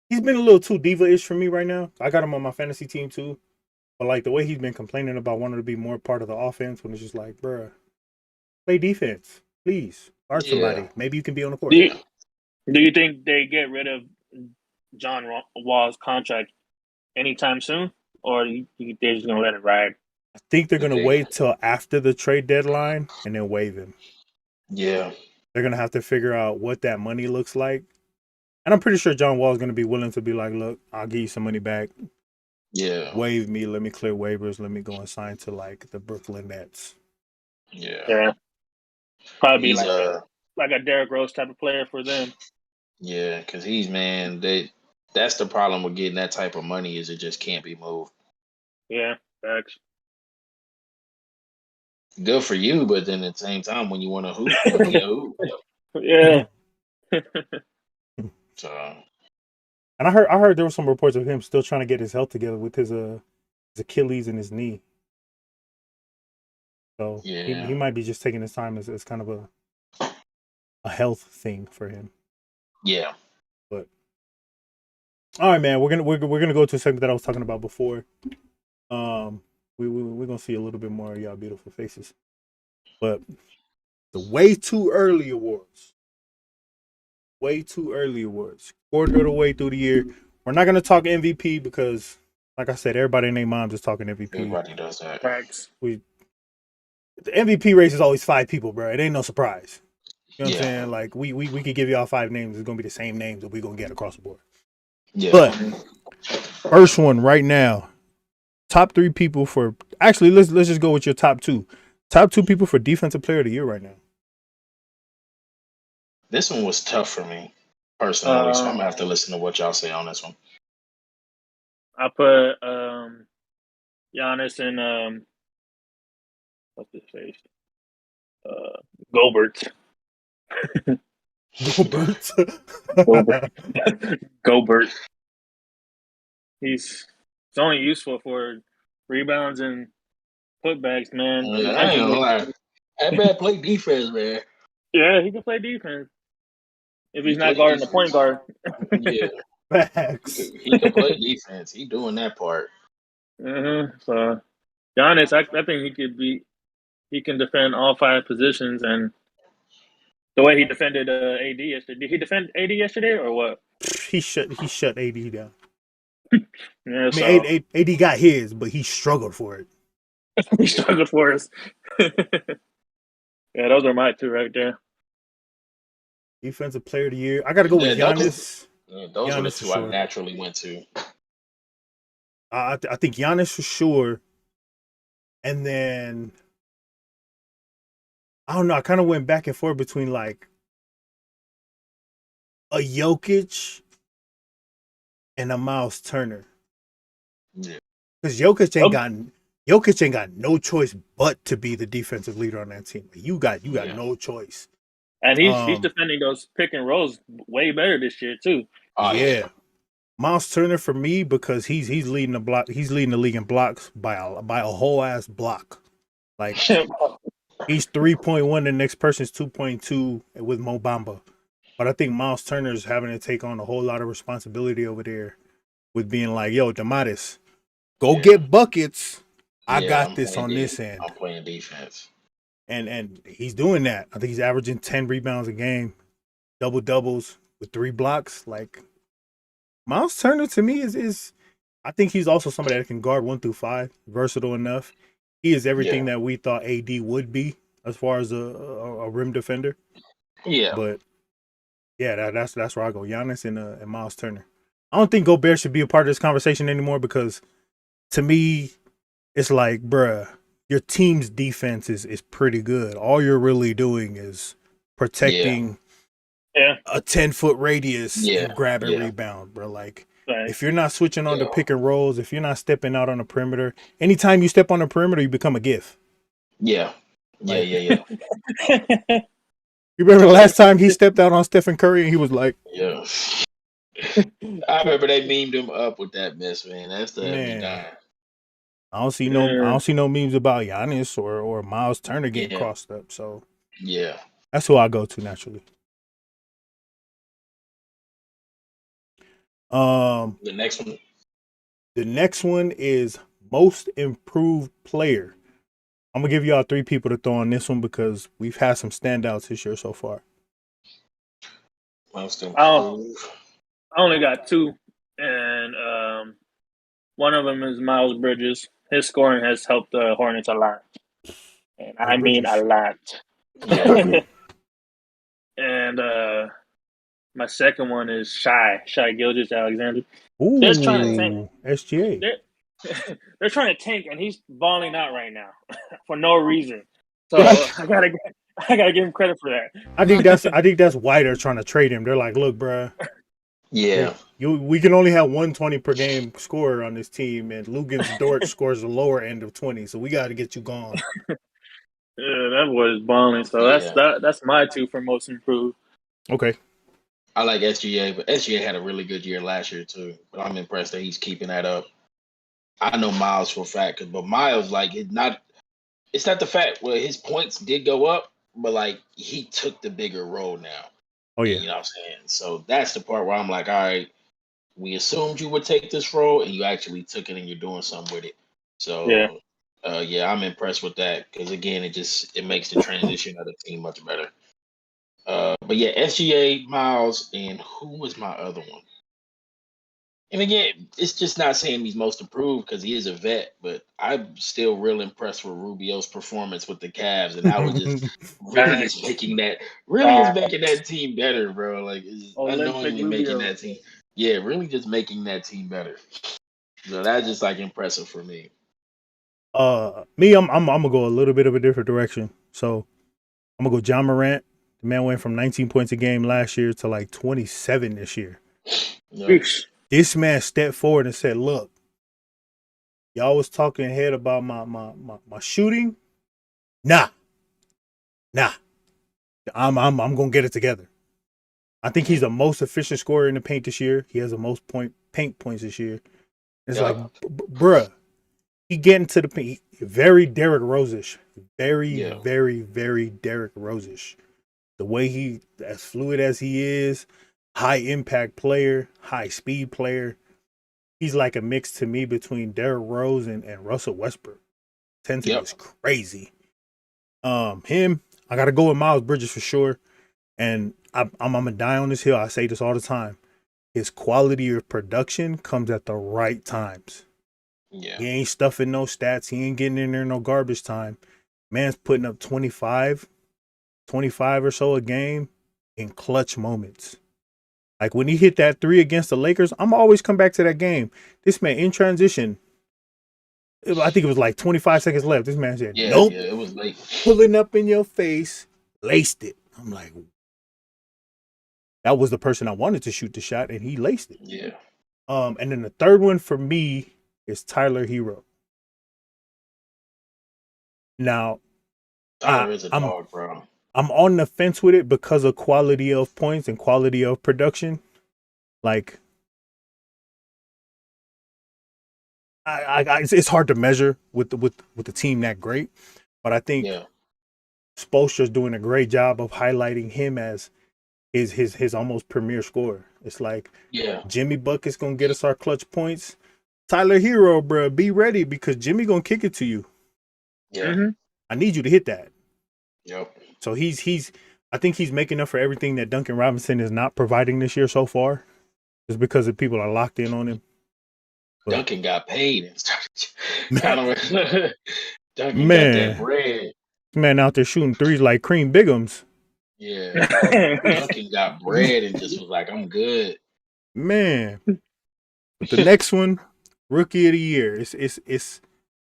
He's been a little too diva-ish for me right now. I got him on my fantasy team too. But like the way he's been complaining about wanting to be more part of the offense when it's just like, bruh, play defense. Please. Guard somebody. Maybe you can be on the court. Do you think they get rid of John Wall's contract anytime soon? Or they're just going to let it ride? I think they're going to wait till after the trade deadline and then waive him. Yeah. They're going to have to figure out what that money looks like. And I'm pretty sure John Wall is going to be willing to be like, look, I'll give you some money back. Yeah. Waive me. Let me clear waivers. Let me go and sign to like the Brooklyn Nets. Yeah. Probably like a Derrick Rose type of player for them. Yeah, because that's the problem with getting that type of money is it just can't be moved. Yeah, facts. Good for you, but then at the same time, when you want to hoop, you can't hoop. Yeah. So. And I heard there were some reports of him still trying to get his health together with his Achilles and his knee. So he might be just taking his time as kind of a health thing for him. Yeah. But all right, man, we're gonna go to a segment that I was talking about before. We're gonna see a little bit more of y'all beautiful faces. But the way too early awards. Quarter of the way through the year. We're not gonna talk MVP because, like I said, everybody and their moms is talking MVP. Everybody does that. Facts. The MVP race is always 5 people, bro. It ain't no surprise. You know what I'm saying? Like we could give y'all 5 names. It's gonna be the same names that we're gonna get across the board. Yeah. But First one right now. Top 3 people for actually let's just go with your top 2. Top 2 people for defensive player of the year right now. This one was tough for me personally, so I'm gonna have to listen to what y'all say on this one. I put Giannis and what's his face? Gobert. Gobert. He's only useful for rebounds and putbacks, man. I ain't gonna lie. That man play defense, man. Yeah, he can play defense. If he's not guarding the point guard. Yeah. Facts. He can play defense. He doing that part. So Giannis, I think he can defend all 5 positions, and the way he defended AD yesterday. Did he defend AD yesterday or what? He shut AD down. Yeah, I mean, AD got his, but he struggled for it. He struggled for us. Yeah, those are my 2 right there. Defensive player of the year. I got to go with Giannis. Those were the 2 I naturally went to. I think Giannis for sure. And then, I don't know. I kind of went back and forth between like a Jokic and a Miles Turner. Yeah. Because Jokic ain't got no choice but to be the defensive leader on that team. You got no choice. And he's defending those pick and rolls way better this year too. Yeah. Miles Turner for me because he's leading the block. He's leading the league in blocks by a whole ass block. Like he's 3.1. The next person's 2.2 with Mo Bamba. But I think Miles Turner is having to take on a whole lot of responsibility over there with being like, yo, Dematis, go get buckets. I got this on this end. I'm playing defense. And he's doing that. I think he's averaging 10 rebounds a game, double doubles with 3 blocks. Like Miles Turner to me is I think he's also somebody that can guard 1 through 5, versatile enough. He is everything that we thought AD would be as far as a rim defender. Yeah. But yeah, that's where I go. Giannis and Miles Turner. I don't think Gobert should be a part of this conversation anymore because to me, it's like, bruh, your team's defense is pretty good. All you're really doing is protecting a 10-foot radius and grab and rebound, bro. Like, if you're not switching on the pick and rolls, if you're not stepping out on the perimeter, anytime you step on the perimeter, you become a GIF. Yeah. You remember the last time he stepped out on Stephen Curry and he was like, yeah. I remember they memed him up with that mess, man. That's the every time. I don't see no memes about Giannis or Miles Turner getting crossed up. So that's who I go to naturally. The next one is most improved player. I'm gonna give y'all 3 people to throw on this one because we've had some standouts this year so far. Most improved. I only got 2, and one of them is Miles Bridges. His scoring has helped the Hornets a lot, and I mean a lot. And my second one is Shai Gilgeous-Alexander. Ooh, they're trying to tank. SGA. They're trying to tank, and he's balling out right now for no reason. So I gotta give him credit for that. I think that's why they're trying to trade him. They're like, look, bruh. Yeah. We can only have 120 per game scorer on this team, and Lugens Dort scores the lower end of 20, so we got to get you gone. Yeah, that was balling. So that's my 2 for most improved. Okay. I like SGA, but SGA had a really good year last year too. But I'm impressed that he's keeping that up. I know Miles for a fact, but Miles, like, it's not the fact where his points did go up, but like he took the bigger role now. Oh yeah. You know what I'm saying? So that's the part where I'm like, all right, we assumed you would take this role and you actually took it and you're doing something with it. So I'm impressed with that because again, it makes the transition of the team much better. But yeah, SGA, Miles, and who was my other one? And again, it's just not saying he's most improved because he is a vet, but I'm still real impressed with Rubio's performance with the Cavs, and I was just really is making that team better, bro. Like unknowingly making that team. Yeah, really just making that team better. So that's just like impressive for me. Me, I'm gonna go a little bit of a different direction. So I'm gonna go John Morant. The man went from 19 points a game last year to like 27 this year. Yep. This man stepped forward and said, "Look, y'all was talking ahead about my shooting. Nah. I'm gonna get it together. I think he's the most efficient scorer in the paint this year. He has the most paint points this year. It's like, bruh, he getting to the paint. Very Derrick Rose-ish. Very Derrick Rose-ish. The way he, as fluid as he is, high impact player, high speed player. He's like a mix to me between Derrick Rose and Russell Westbrook. Intensity is crazy. Him, I gotta go with Miles Bridges for sure. And I'm gonna die on this hill. I say this all the time. His quality of production comes at the right times. Yeah. He ain't stuffing no stats. He ain't getting in there no garbage time. Man's putting up 25 or so a game in clutch moments. Like when he hit that 3 against the Lakers, I'm always come back to that game. This man in transition, I think it was like 25 seconds left. This man said, nope. Yeah, it was late. Pulling up in your face, laced it. I'm like, that was the person I wanted to shoot the shot, and he laced it. Yeah. And then the third one for me is Tyler Hero. Now, Tyler is a dog, bro. I'm on the fence with it because of quality of points and quality of production. Like, it's hard to measure with the team that great, but I think Spoelstra's doing a great job of highlighting him as his almost premier scorer. It's like, Jimmy Bucket's gonna get us our clutch points. Tyler Hero, bro, be ready because Jimmy gonna kick it to you. Yeah, I need you to hit that. Yep. So I think he's making up for everything that Duncan Robinson is not providing this year so far, just because the people are locked in on him. But Duncan got paid and started kind of. Duncan got that bread. Man out there shooting threes like Cream Bigums. Yeah, Duncan got bread and just was like, "I'm good." Man, but the next one, Rookie of the Year. It's.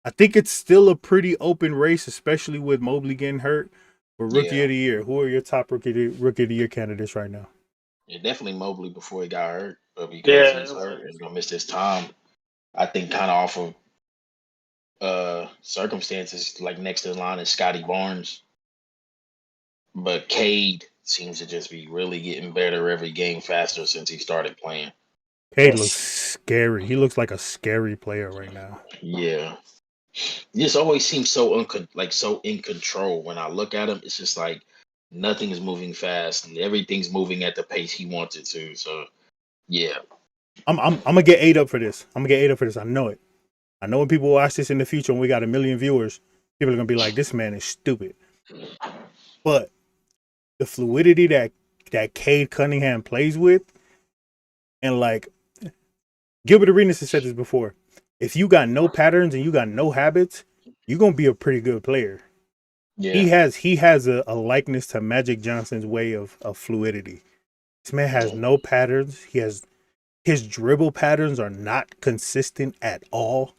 I think it's still a pretty open race, especially with Mobley getting hurt. But Rookie of the Year, who are your top Rookie of the Year candidates right now? Yeah, definitely Mobley before he got hurt, but because he's hurt and gonna miss his time, I think kind of off of circumstances, like next to the line is Scotty Barnes. But Cade seems to just be really getting better every game faster since he started playing. Cade looks scary. He looks like a scary player right now. Yeah. He just always seems so so in control. When I look at him, it's just like nothing is moving fast and everything's moving at the pace he wants it to. So yeah. I'm gonna get 8 up for this. I know it. I know when people watch this in the future and we got 1 million viewers, people are gonna be like, this man is stupid. But the fluidity that Cade Cunningham plays with, and like Gilbert Arenas has said this before, if you got no patterns and you got no habits, you're gonna be a pretty good player. Yeah. He has a likeness to Magic Johnson's way of fluidity. This man has no patterns. His dribble patterns are not consistent at all.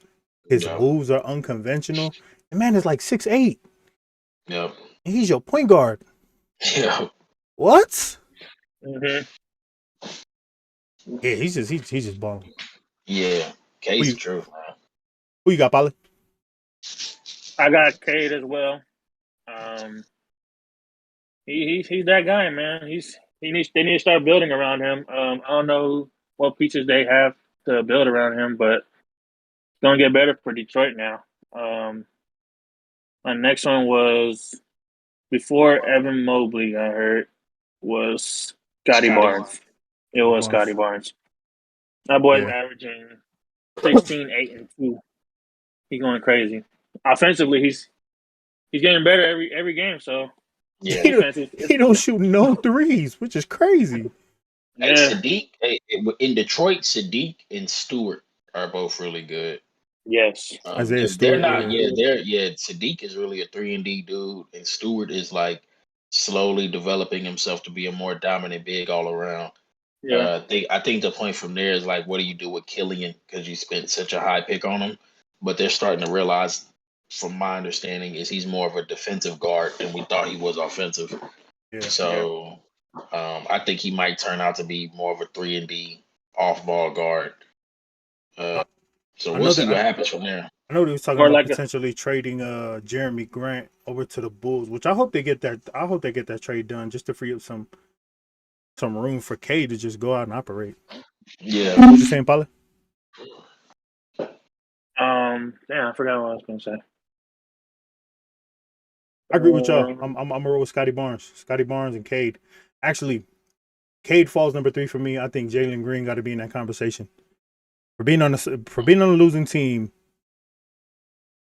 His moves are unconventional. The man is like 6'8". Yep. And he's your point guard. Yeah. What? Yeah, he's just balling. Yeah. Cade's true, man. Who you got, Polly? I got Cade as well. He's that guy, man. They need to start building around him. I don't know what pieces they have to build around him, but it's gonna get better for Detroit now. My next one was before Evan Mobley got hurt was Scotty Barnes. It was Scotty Barnes. That boy's averaging 16, 8, and 2. He's going crazy. Offensively, he's getting better every game. So yeah, he don't shoot no threes, which is crazy. Hey, Sadiq in Detroit, Sadiq and Stewart are both really good. Yes, Isaiah Stewart. They're not. Sadiq is really a 3-and-D dude, and Stewart is like slowly developing himself to be a more dominant big all around. Yeah. I think the point from there is like, what do you do with Killian? Because you spent such a high pick on him, but they're starting to realize, from my understanding, is he's more of a defensive guard than we thought he was offensive. Yeah. So I think he might turn out to be more of a 3-and-D off-ball guard. So I we'll know see that what happens from there. I know they was talking Or about like potentially trading Jeremy Grant over to the Bulls, which I hope they get that. I hope they get that trade done just to free up some room for K to just go out and operate. Yeah. What you saying, Paula? yeah, I forgot what I was gonna say. I agree with y'all. I'm gonna roll with Scotty Barnes and Cade. Actually, Cade falls number 3 for me. I think Jalen Green got to be in that conversation for being on a losing team.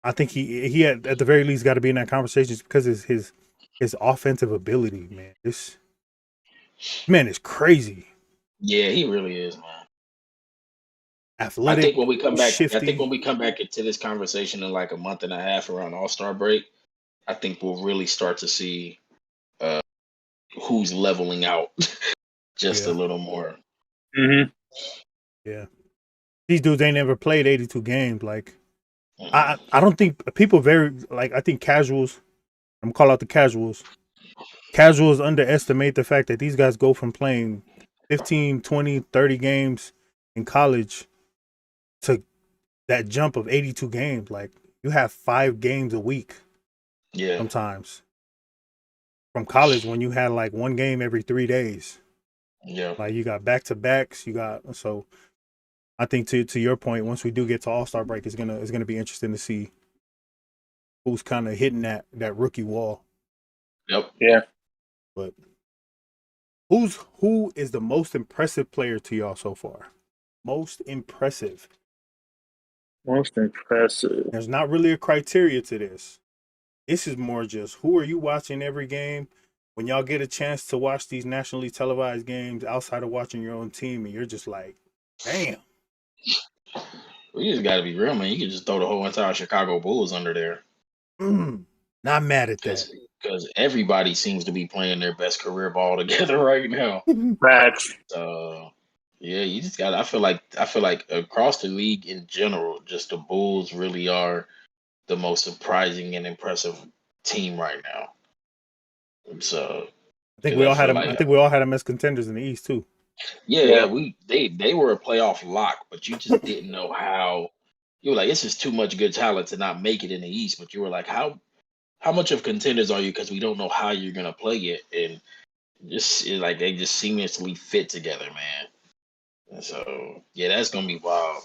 I think he had, at the very least, got to be in that conversation because his offensive ability, man. This man is crazy. Yeah, he really is, man. Athletic, I think when we come back shifty. into this conversation in like a month and a half around All-Star break, I think we'll really start to see who's leveling out just a little more. Mm-hmm. Yeah, these dudes ain't ever played 82 games. Like, Mhm. I don't think people I think casuals. I'm gonna call out the casuals. Casuals underestimate the fact that these guys go from playing 15, 20, 30 games in college to that jump of 82 games. Like, you have 5 games a week Yeah, sometimes from college when you had like 1 game every 3 days. yeah, Like, you got back to backs. So I think to your point, once we do get to All-Star break, it's gonna be interesting to see who's kind of hitting that rookie wall. yep. Yeah. But who is the most impressive player to y'all so far? Most impressive. Most impressive. There's not really a criteria to this. This is more just who are you watching every game? When y'all get a chance to watch these nationally televised games outside of watching your own team, and you're just like, damn. We just got to be real, man. You can just throw the whole entire Chicago Bulls under there Not mad at that. because everybody seems to be playing their best career ball together right now. Facts. Yeah, you just got. I feel like across the league in general, just the Bulls really are the most surprising and impressive team right now. So, I think because we I all had feel them. I like, think we all had them as contenders in the East too. yeah, they were a playoff lock, but you just didn't know how. You were like, this is too much good talent to not make it in the East. But you were like, how much of contenders are you? Because we don't know how you're gonna play it, and just it's like they just seamlessly fit together, man. And so, yeah, that's gonna be wild.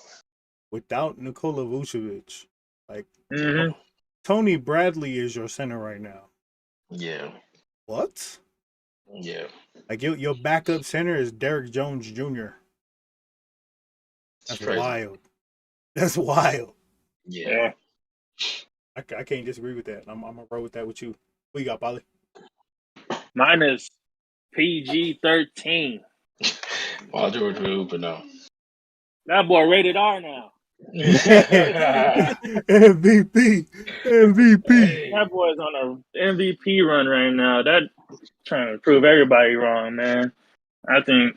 Without Nikola Vucevic, like Mm-hmm. Tony Bradley is your center right now. Yeah, What? yeah, Like your backup center is Derrick Jones Jr. it's That's crazy. wild. That's wild. Yeah. I can't disagree with that. I'm gonna roll with that with you. What you got, Polly? Mine is PG-13. Paul George will hoop, but no. That boy rated R now. MVP. That boy's on a MVP run right now. That trying to prove everybody wrong, man. I think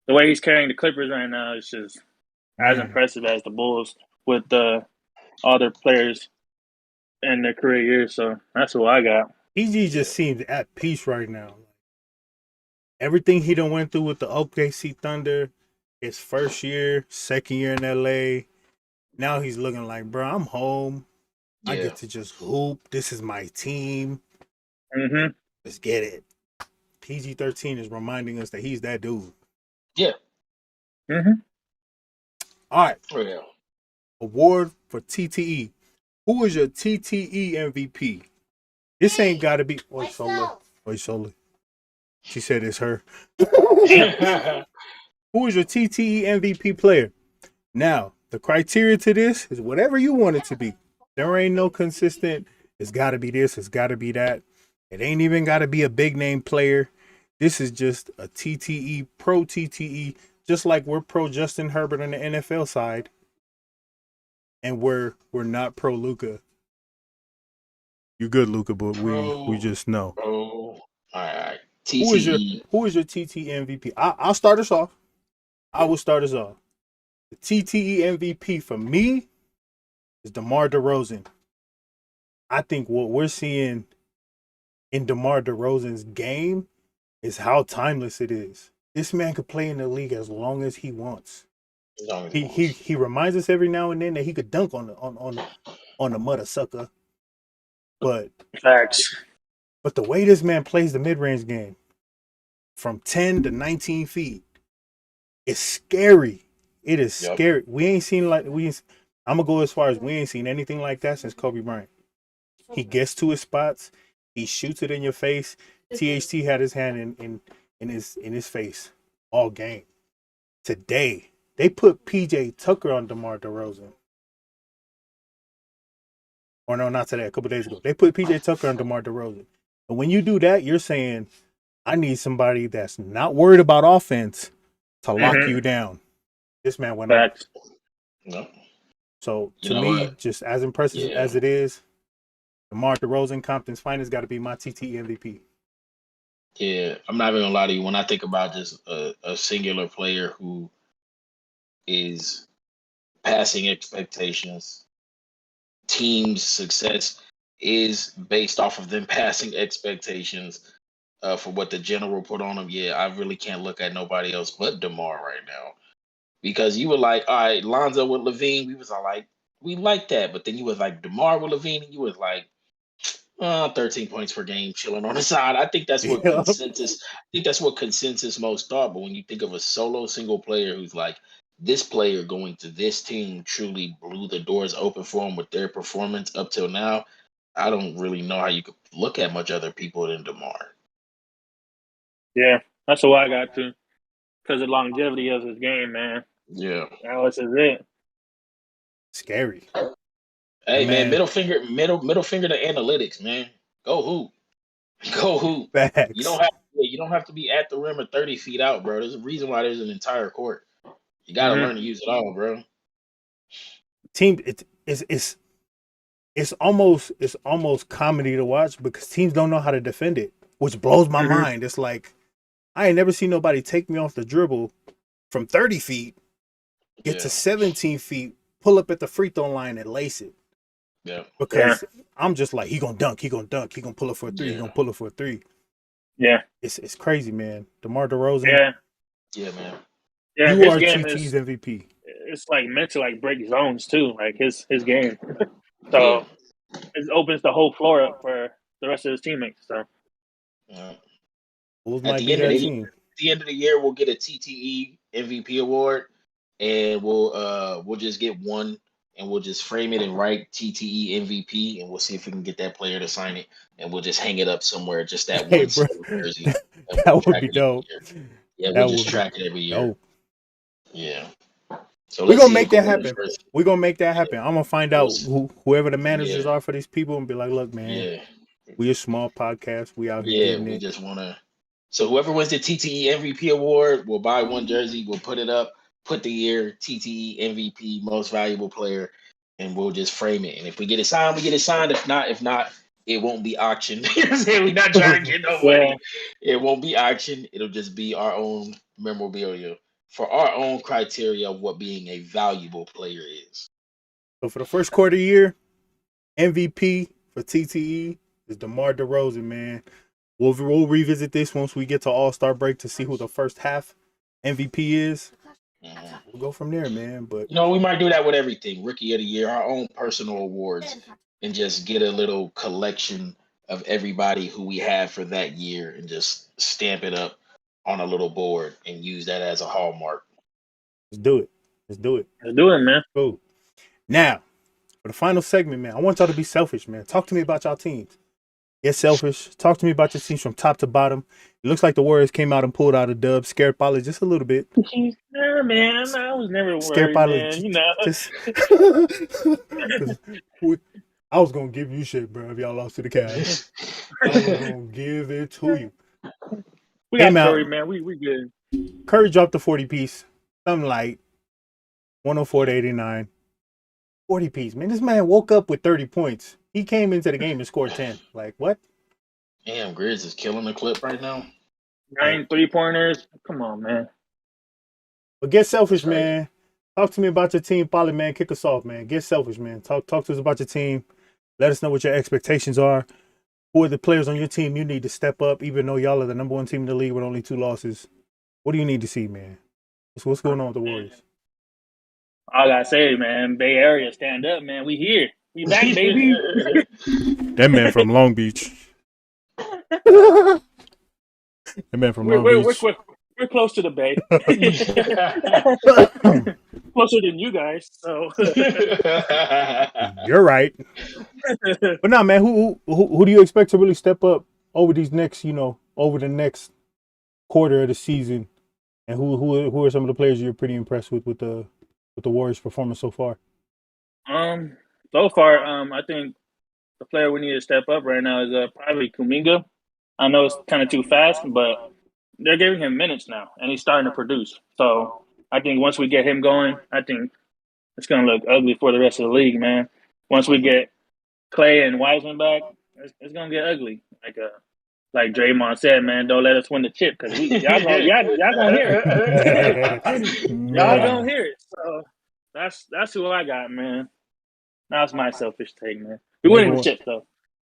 the way he's carrying the Clippers right now is just as Man, impressive as the Bulls with the other players in their career years. So that's what I got. PG just seems at peace right now. Everything he done went through with the OKC Thunder, his first year, second year in LA. Now he's looking like, bro, I'm home. I Yeah, get to just hoop. This is my team. Mm-hmm. Let's get it. PG-13 is reminding us that he's that dude. yeah, Mm-hmm. All right. oh yeah. Award for TTE. Who is your TTE MVP? This ain't got to be. Oi, Sola. Oi, Sola. She said it's her. Who is your TTE MVP player? Now, the criteria to this is whatever you want it to be. There ain't no consistent. It's got to be this. It's got to be that. It ain't even got to be a big name player. This is just a TTE, pro TTE, just like we're pro Justin Herbert on the NFL side, and we're not pro Luca. You're good, Luca, but we Bro, just know. bro. All right. TTE. Who is your TTE MVP? I'll start us off. I will start us off. The TTE MVP for me is DeMar DeRozan. I think what we're seeing in DeMar DeRozan's game is how timeless it is. This man could play in the league as long as he wants. He reminds us every now and then that he could dunk on the mother sucker. But Facts. But the way this man plays the mid-range game from 10 to 19 feet is scary. It is scary. We ain't seen I'm gonna go as far as we ain't seen anything like that since Kobe Bryant. He gets to his spots, he shoots it in your face. THT had his hand in his face all game. Today, they put PJ Tucker on DeMar DeRozan. Or no, not today, a couple days ago. They put PJ Tucker on DeMar DeRozan. And when you do that, you're saying, I need somebody that's not worried about offense to lock you down. This man went off. No. So to me, just as impressive as it is, DeMar DeRozan, Compton's finest, got to be my TTE MVP. Yeah, I'm not even gonna lie to you. When I think about just a singular player who is passing expectations, team's success is based off of them passing expectations for what the general put on them. Yeah, I really can't look at nobody else but DeMar right now. Because you were like, all right, Lonzo with Levine, we was all like, we like that. But then you was like DeMar with Levine, and you was like, 13 points per game, chilling on the side. I think that's what consensus. I think that's what consensus most thought. But when you think of a solo single player who's like, this player going to this team truly blew the doors open for him with their performance up till now, I don't really know how you could look at much other people than DeMar. Yeah, that's what I got to. Because of the longevity of his game, man. Yeah. Alex is it. Scary. Hey man, middle finger to analytics, man. Go hoop. Facts. You don't have to be at the rim or 30 feet out, bro. There's a reason why there's an entire court. You gotta learn to use it all, bro. Team, it's almost comedy to watch because teams don't know how to defend it, which blows my mind. It's like I ain't never seen nobody take me off the dribble from 30 feet, get to 17 feet, pull up at the free throw line and lace it. Yeah. Because I'm just like, he gonna dunk, he gonna pull up for a three, he gonna pull up for a three. Yeah. It's crazy, man. DeMar DeRozan. Yeah. Yeah, man. Yeah, you are TT's MVP. It's like meant to like break zones too, like his game. So it opens the whole floor up for the rest of his teammates. So at the end of the year, we'll get a TTE MVP award, and we'll just get one, and we'll just frame it and write TTE MVP, and we'll see if we can get that player to sign it, and we'll just hang it up somewhere, just that one jersey. That would be dope. Yeah, we'll just track it every year. Dope. Yeah. So we're gonna make that happen. We're gonna make that happen. I'm gonna find out whoever the managers are for these people and be like, look, man, we a small podcast. We out here getting it. Just wanna. So whoever wins the TTE MVP award, we'll buy one jersey, we'll put it up, put the year TTE MVP Most Valuable Player, and we'll just frame it. And if we get it signed, we get it signed. If not, it won't be auctioned. We're not trying to get no money. It won't be auctioned. It'll just be our own memorabilia for our own criteria of what being a valuable player is. So for the first quarter year, MVP for TTE is DeMar DeRozan, man. We'll revisit this once we get to All-Star break to see who the first half MVP is. We'll go from there, man. But we might do that with everything. Rookie of the year, our own personal awards, and just get a little collection of everybody who we have for that year and just stamp it up on a little board and use that as a hallmark. Let's do it. Let's do it, man. Cool. Now, for the final segment, man, I want y'all to be selfish, man. Talk to me about y'all teams. Get selfish. Talk to me about your teams from top to bottom. It looks like the Warriors came out and pulled out a dub. Scared Pilot just a little bit. Nah, man. I was never worried, man. I was going to give you shit, bro, if y'all lost to the Cavs. I was going to give it to you. We got Curry, man. We good. Curry dropped the 40-piece. Something like 104 to 89. 40-piece. Man, this man woke up with 30 points. He came into the game and scored 10. Like, what? Damn, Grizz is killing the clip right now. 9 3-pointers. Come on, man. But get selfish, That's right. man. Talk to me about your team, Polly, man. Kick us off, man. Get selfish, man. Talk to us about your team. Let us know what your expectations are. Who are the players on your team you need to step up, even though y'all are the number 1 team in the league with only 2 losses? What do you need to see, man? What's going on with the Warriors? All I gotta say, man, Bay Area, stand up, man. We here. We back, baby. That man from Long Beach. That man from Long Beach. We're close to the Bay. Closer than you guys, so. You're right. But nah, man, who do you expect to really step up over these next, over the next quarter of the season? And who are some of the players you're pretty impressed with the Warriors' performance so far? So far, I think the player we need to step up right now is probably Kuminga. I know it's kind of too fast, but they're giving him minutes now, and he's starting to produce. So I think once we get him going, I think it's going to look ugly for the rest of the league, man. Once we get Clay and Wiseman back, it's going to get ugly. Like Draymond said, man, don't let us win the chip because y'all gonna hear it. Y'all gonna hear it. So that's who I got, man. That's my selfish take, man. We're winning the chip though.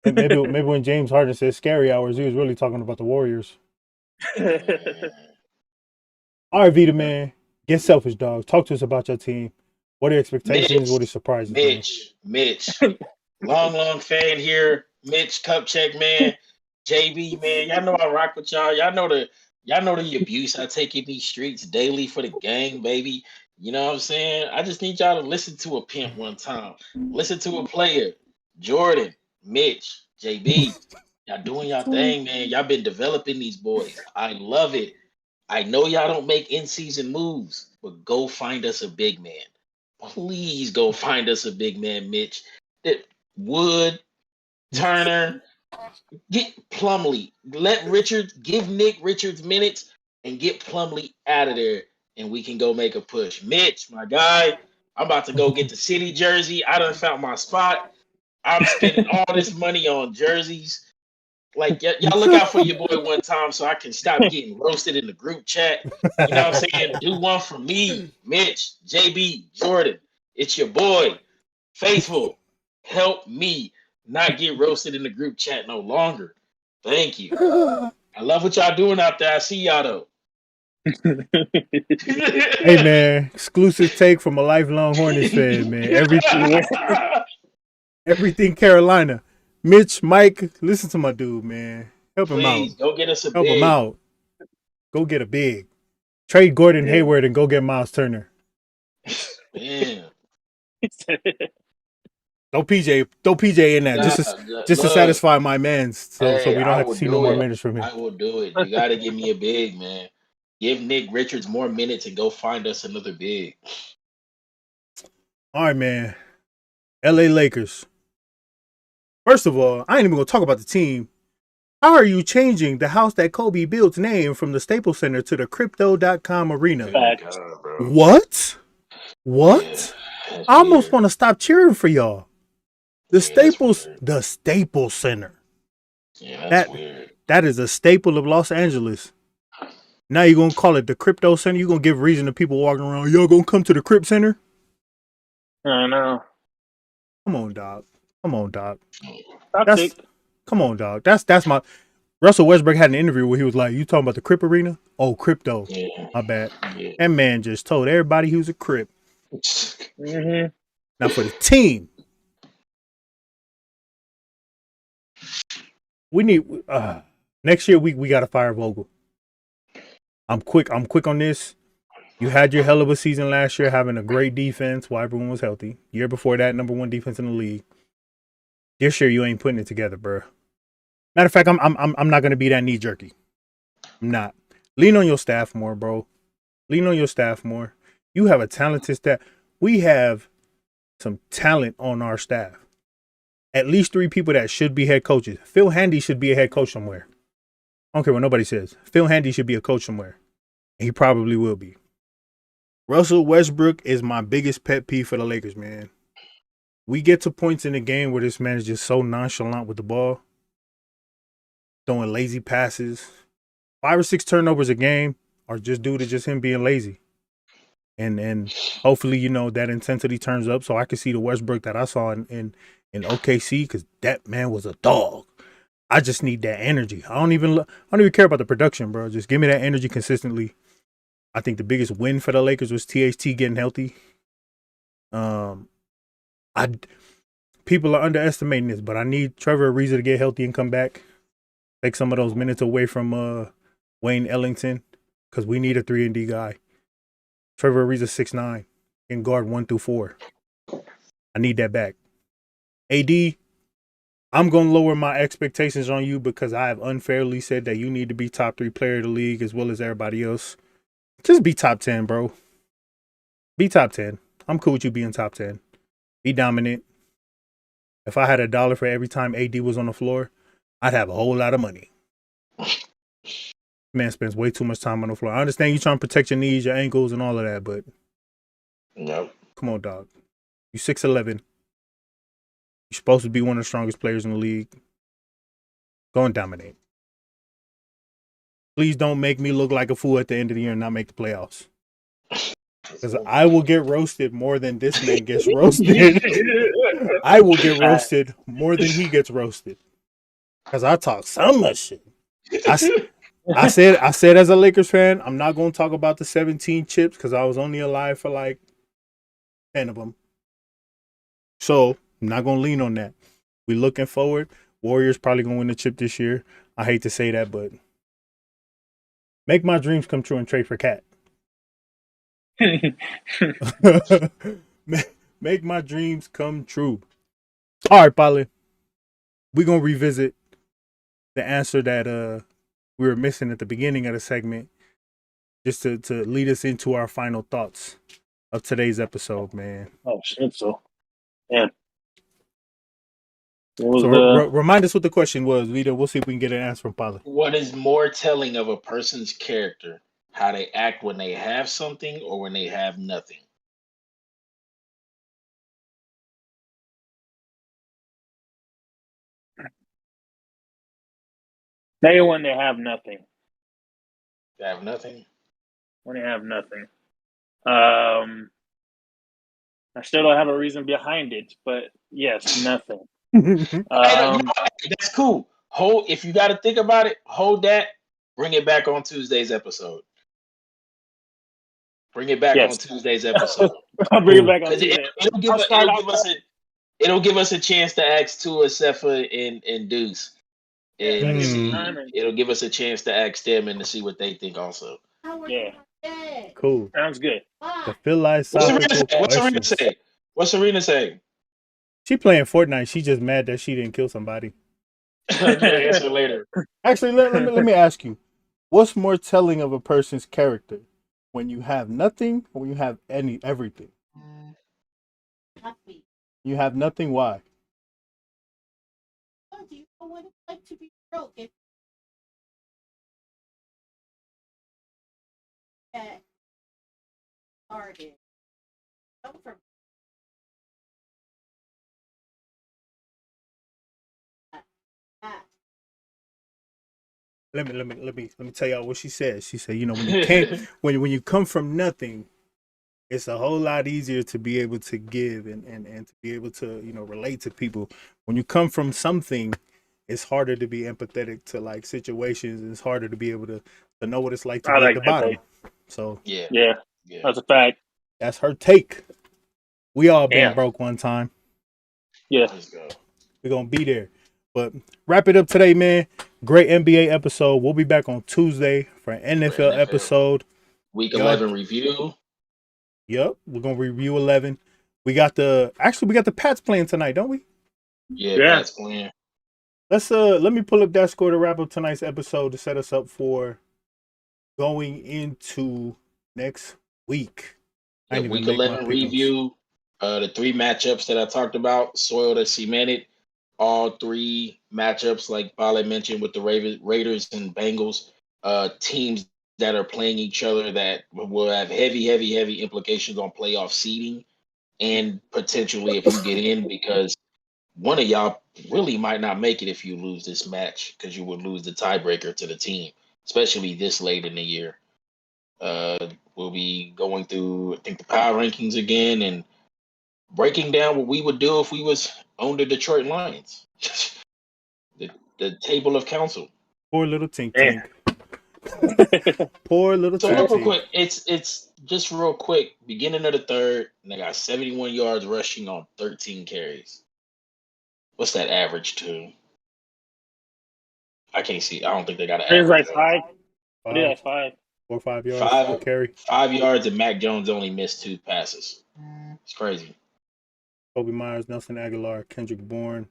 maybe when James Harden said scary hours, he was really talking about the Warriors. All right, Vita, man. Get selfish, dog. Talk to us about your team. What are your expectations? What are surprises? Mitch. long fan here. Mitch, cup check, man. JB, man. Y'all know I rock with y'all. Y'all know the abuse I take in these streets daily for the gang, baby. You know what I'm saying? I just need y'all to listen to a pimp one time. Listen to a player. Jordan, Mitch, JB. Y'all doing y'all thing, man. Y'all been developing these boys. I love it. I know y'all don't make in-season moves, but go find us a big man. Please go find us a big man, Mitch. Wood, Turner, get Plumlee. Give Nick Richards minutes and get Plumlee out of there, and we can go make a push. Mitch, my guy, I'm about to go get the city jersey. I done found my spot. I'm spending all this money on jerseys. Like, y'all look out for your boy one time so I can stop getting roasted in the group chat. You know what I'm saying? Do one for me, Mitch, JB, Jordan. It's your boy, Faithful. Help me not get roasted in the group chat no longer. Thank you. I love what y'all doing out there. I see y'all though. Hey, man, exclusive take from a lifelong Hornets fan, man. Everything Carolina. Mitch, Mike, listen to my dude, man. Help him out. Please, go get us a Help big. him out. Go get a big. Trade Gordon Hayward and go get Miles Turner. Man. Throw PJ in that just to satisfy my mans, so we don't have to see no more minutes from him. I will do it. You got to give me a big, man. Give Nick Richards more minutes and go find us another big. All right, man. LA Lakers. First of all, I ain't even gonna talk about the team. How are you changing the house that Kobe built's name from the Staples Center to the Crypto.com Arena? What? Yeah, I almost want to stop cheering for y'all. The Staples Center. Yeah, that's weird. That is a staple of Los Angeles. Now you're going to call it the Crypto Center? You're going to give reason to people walking around, y'all going to come to the Crypt Center? I know. Come on, dog. Come on, dog. That's my... Russell Westbrook had an interview where he was like, you talking about the Crypt Arena? Oh, crypto. Yeah. My bad. Yeah. That man just told everybody he was a Crypt. Mm-hmm. Now for the team, we need next year we got to fire Vogel. I'm quick on this. You had your hell of a season last year, having a great defense while everyone was healthy. Year before that, number 1 defense in the league. This year you ain't putting it together, bro. Matter of fact, I'm not gonna be that knee jerky. I'm not. Lean on your staff more, bro. Lean on your staff more. You have a talented staff. We have some talent on our staff. At least 3 people that should be head coaches. Phil Handy should be a head coach somewhere. I don't care what nobody says. Phil Handy should be a coach somewhere. And he probably will be. Russell Westbrook is my biggest pet peeve for the Lakers, man. We get to points in the game where this man is just so nonchalant with the ball. Throwing lazy passes. 5 or 6 turnovers a game are just due to just him being lazy. And hopefully, you know, that intensity turns up so I can see the Westbrook that I saw in OKC, because that man was a dog. I just need that energy. I don't even care about the production, bro. Just give me that energy consistently. I think the biggest win for the Lakers was THT getting healthy. People are underestimating this, but I need Trevor Ariza to get healthy and come back. Take some of those minutes away from Wayne Ellington, because we need a 3-and-D guy. Trevor Ariza 6'9", can guard 1 through 4. I need that back. AD, I'm going to lower my expectations on you because I have unfairly said that you need to be top 3 player of the league as well as everybody else. Just be top 10, bro. Be top 10. I'm cool with you being top 10. Be dominant. If I had $1 for every time AD was on the floor, I'd have a whole lot of money. Man spends way too much time on the floor. I understand you trying to protect your knees, your ankles, and all of that, but no. Come on, dog. You 6'11". You're supposed to be one of the strongest players in the league. Go and dominate. Please don't make me look like a fool at the end of the year and not make the playoffs. Because I will get roasted more than this man gets roasted. I will get roasted more than he gets roasted. Because I talk so much shit. I said as a Lakers fan, I'm not going to talk about the 17 chips because I was only alive for like 10 of them. So I'm not going to lean on that. We looking forward. Warriors probably going to win the chip this year. I hate to say that, but make my dreams come true and trade for Cat. Make my dreams come true. All right, Polly. We're going to revisit the answer that we were missing at the beginning of the segment, just to lead us into our final thoughts of today's episode, man. Oh, shit, so. Yeah. Remind us what the question was, Vito. We'll see if we can get an answer from Polly. What is more telling of a person's character? How they act when they have something or when they have nothing? Maybe when they have nothing. They have nothing? When they have nothing. I still don't have a reason behind it, but yes, nothing. That's cool. If you got to think about it, hold that. Bring it back on Tuesday's episode. Bring it back on Tuesday's episode. I'll bring it back on Tuesday. It'll give us a chance to ask Tua, Cepha, and Deuce. And it'll give us a chance to ask them and to see what they think also. Yeah. Cool. Sounds good. The philosophical What's Serena saying? She playing Fortnite. She just mad that she didn't kill somebody. Answer later. Actually, let me ask you. What's more telling of a person's character? When you have nothing or when you have everything? Nothing. You have nothing, why? Do you know what it's like to be broke? If that started. Come from that. Let me tell y'all what she said. She said, you know, when you can't when you come from nothing, it's a whole lot easier to be able to give and to be able to, you know, relate to people. When you come from something, it's harder to be empathetic to like situations. It's harder to be able to know what it's like to be at the bottom. So yeah, that's a fact. That's her take. We all been broke one time. Yeah, we're gonna be there. But wrap it up today, man. Great NBA episode. We'll be back on Tuesday for an NFL episode. Week 11 review. Yep, we're gonna review 11. We got the Pats playing tonight, don't we? Yeah. Pats playing. Let me pull up that score to wrap up tonight's episode to set us up for going into next week. Week 11 review. The 3 matchups that I talked about, soiled or cemented. All 3 matchups, like Bale mentioned, with the Raiders and Bengals, teams that are playing each other that will have heavy implications on playoff seeding and potentially if you get in, because one of y'all really might not make it if you lose this match because you would lose the tiebreaker to the team. especially this late in the year. We'll be going through, I think, the power rankings again and breaking down what we would do if we was on the Detroit Lions. the table of counsel. Poor little Tink Damn. Tink. Poor little So Tink real Tink. quick, it's just real quick. Beginning of the third, and they got 71 yards rushing on 13 carries. What's that average to? I can't see. I don't think they got an It's average. like 5. I think 5, that's 5. 4 or 5 yards per Five, carry. 5 yards, and Mac Jones only missed 2 passes. It's crazy. Kobe Myers, Nelson Aguilar, Kendrick Bourne.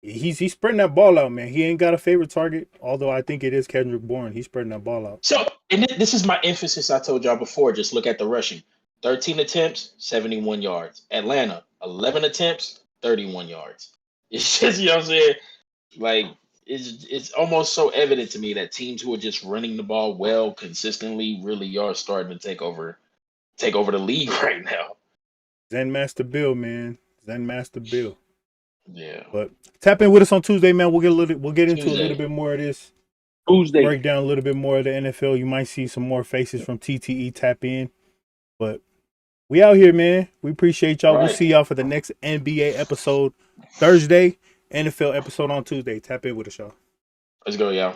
He's spreading that ball out, man. He ain't got a favorite target, although I think it is Kendrick Bourne. He's spreading that ball out. So, and this is my emphasis I told y'all before. Just look at the rushing. 13 attempts, 71 yards. Atlanta, 11 attempts, 31 yards. It's just, you know what I'm saying? Like, it's almost so evident to me that teams who are just running the ball well consistently really are starting to take over the league right now. Zen Master Bill, man. Zen Master Bill. Yeah. But tap in with us on Tuesday, man. We'll get into a Tuesday. little bit more of this. Tuesday. Break down a little bit more of the NFL. You might see some more faces from TTE tap in. But we out here, man. We appreciate y'all. We'll Right. see y'all for the next NBA episode Thursday, NFL episode on Tuesday. Tap in with us, y'all. Let's go, y'all.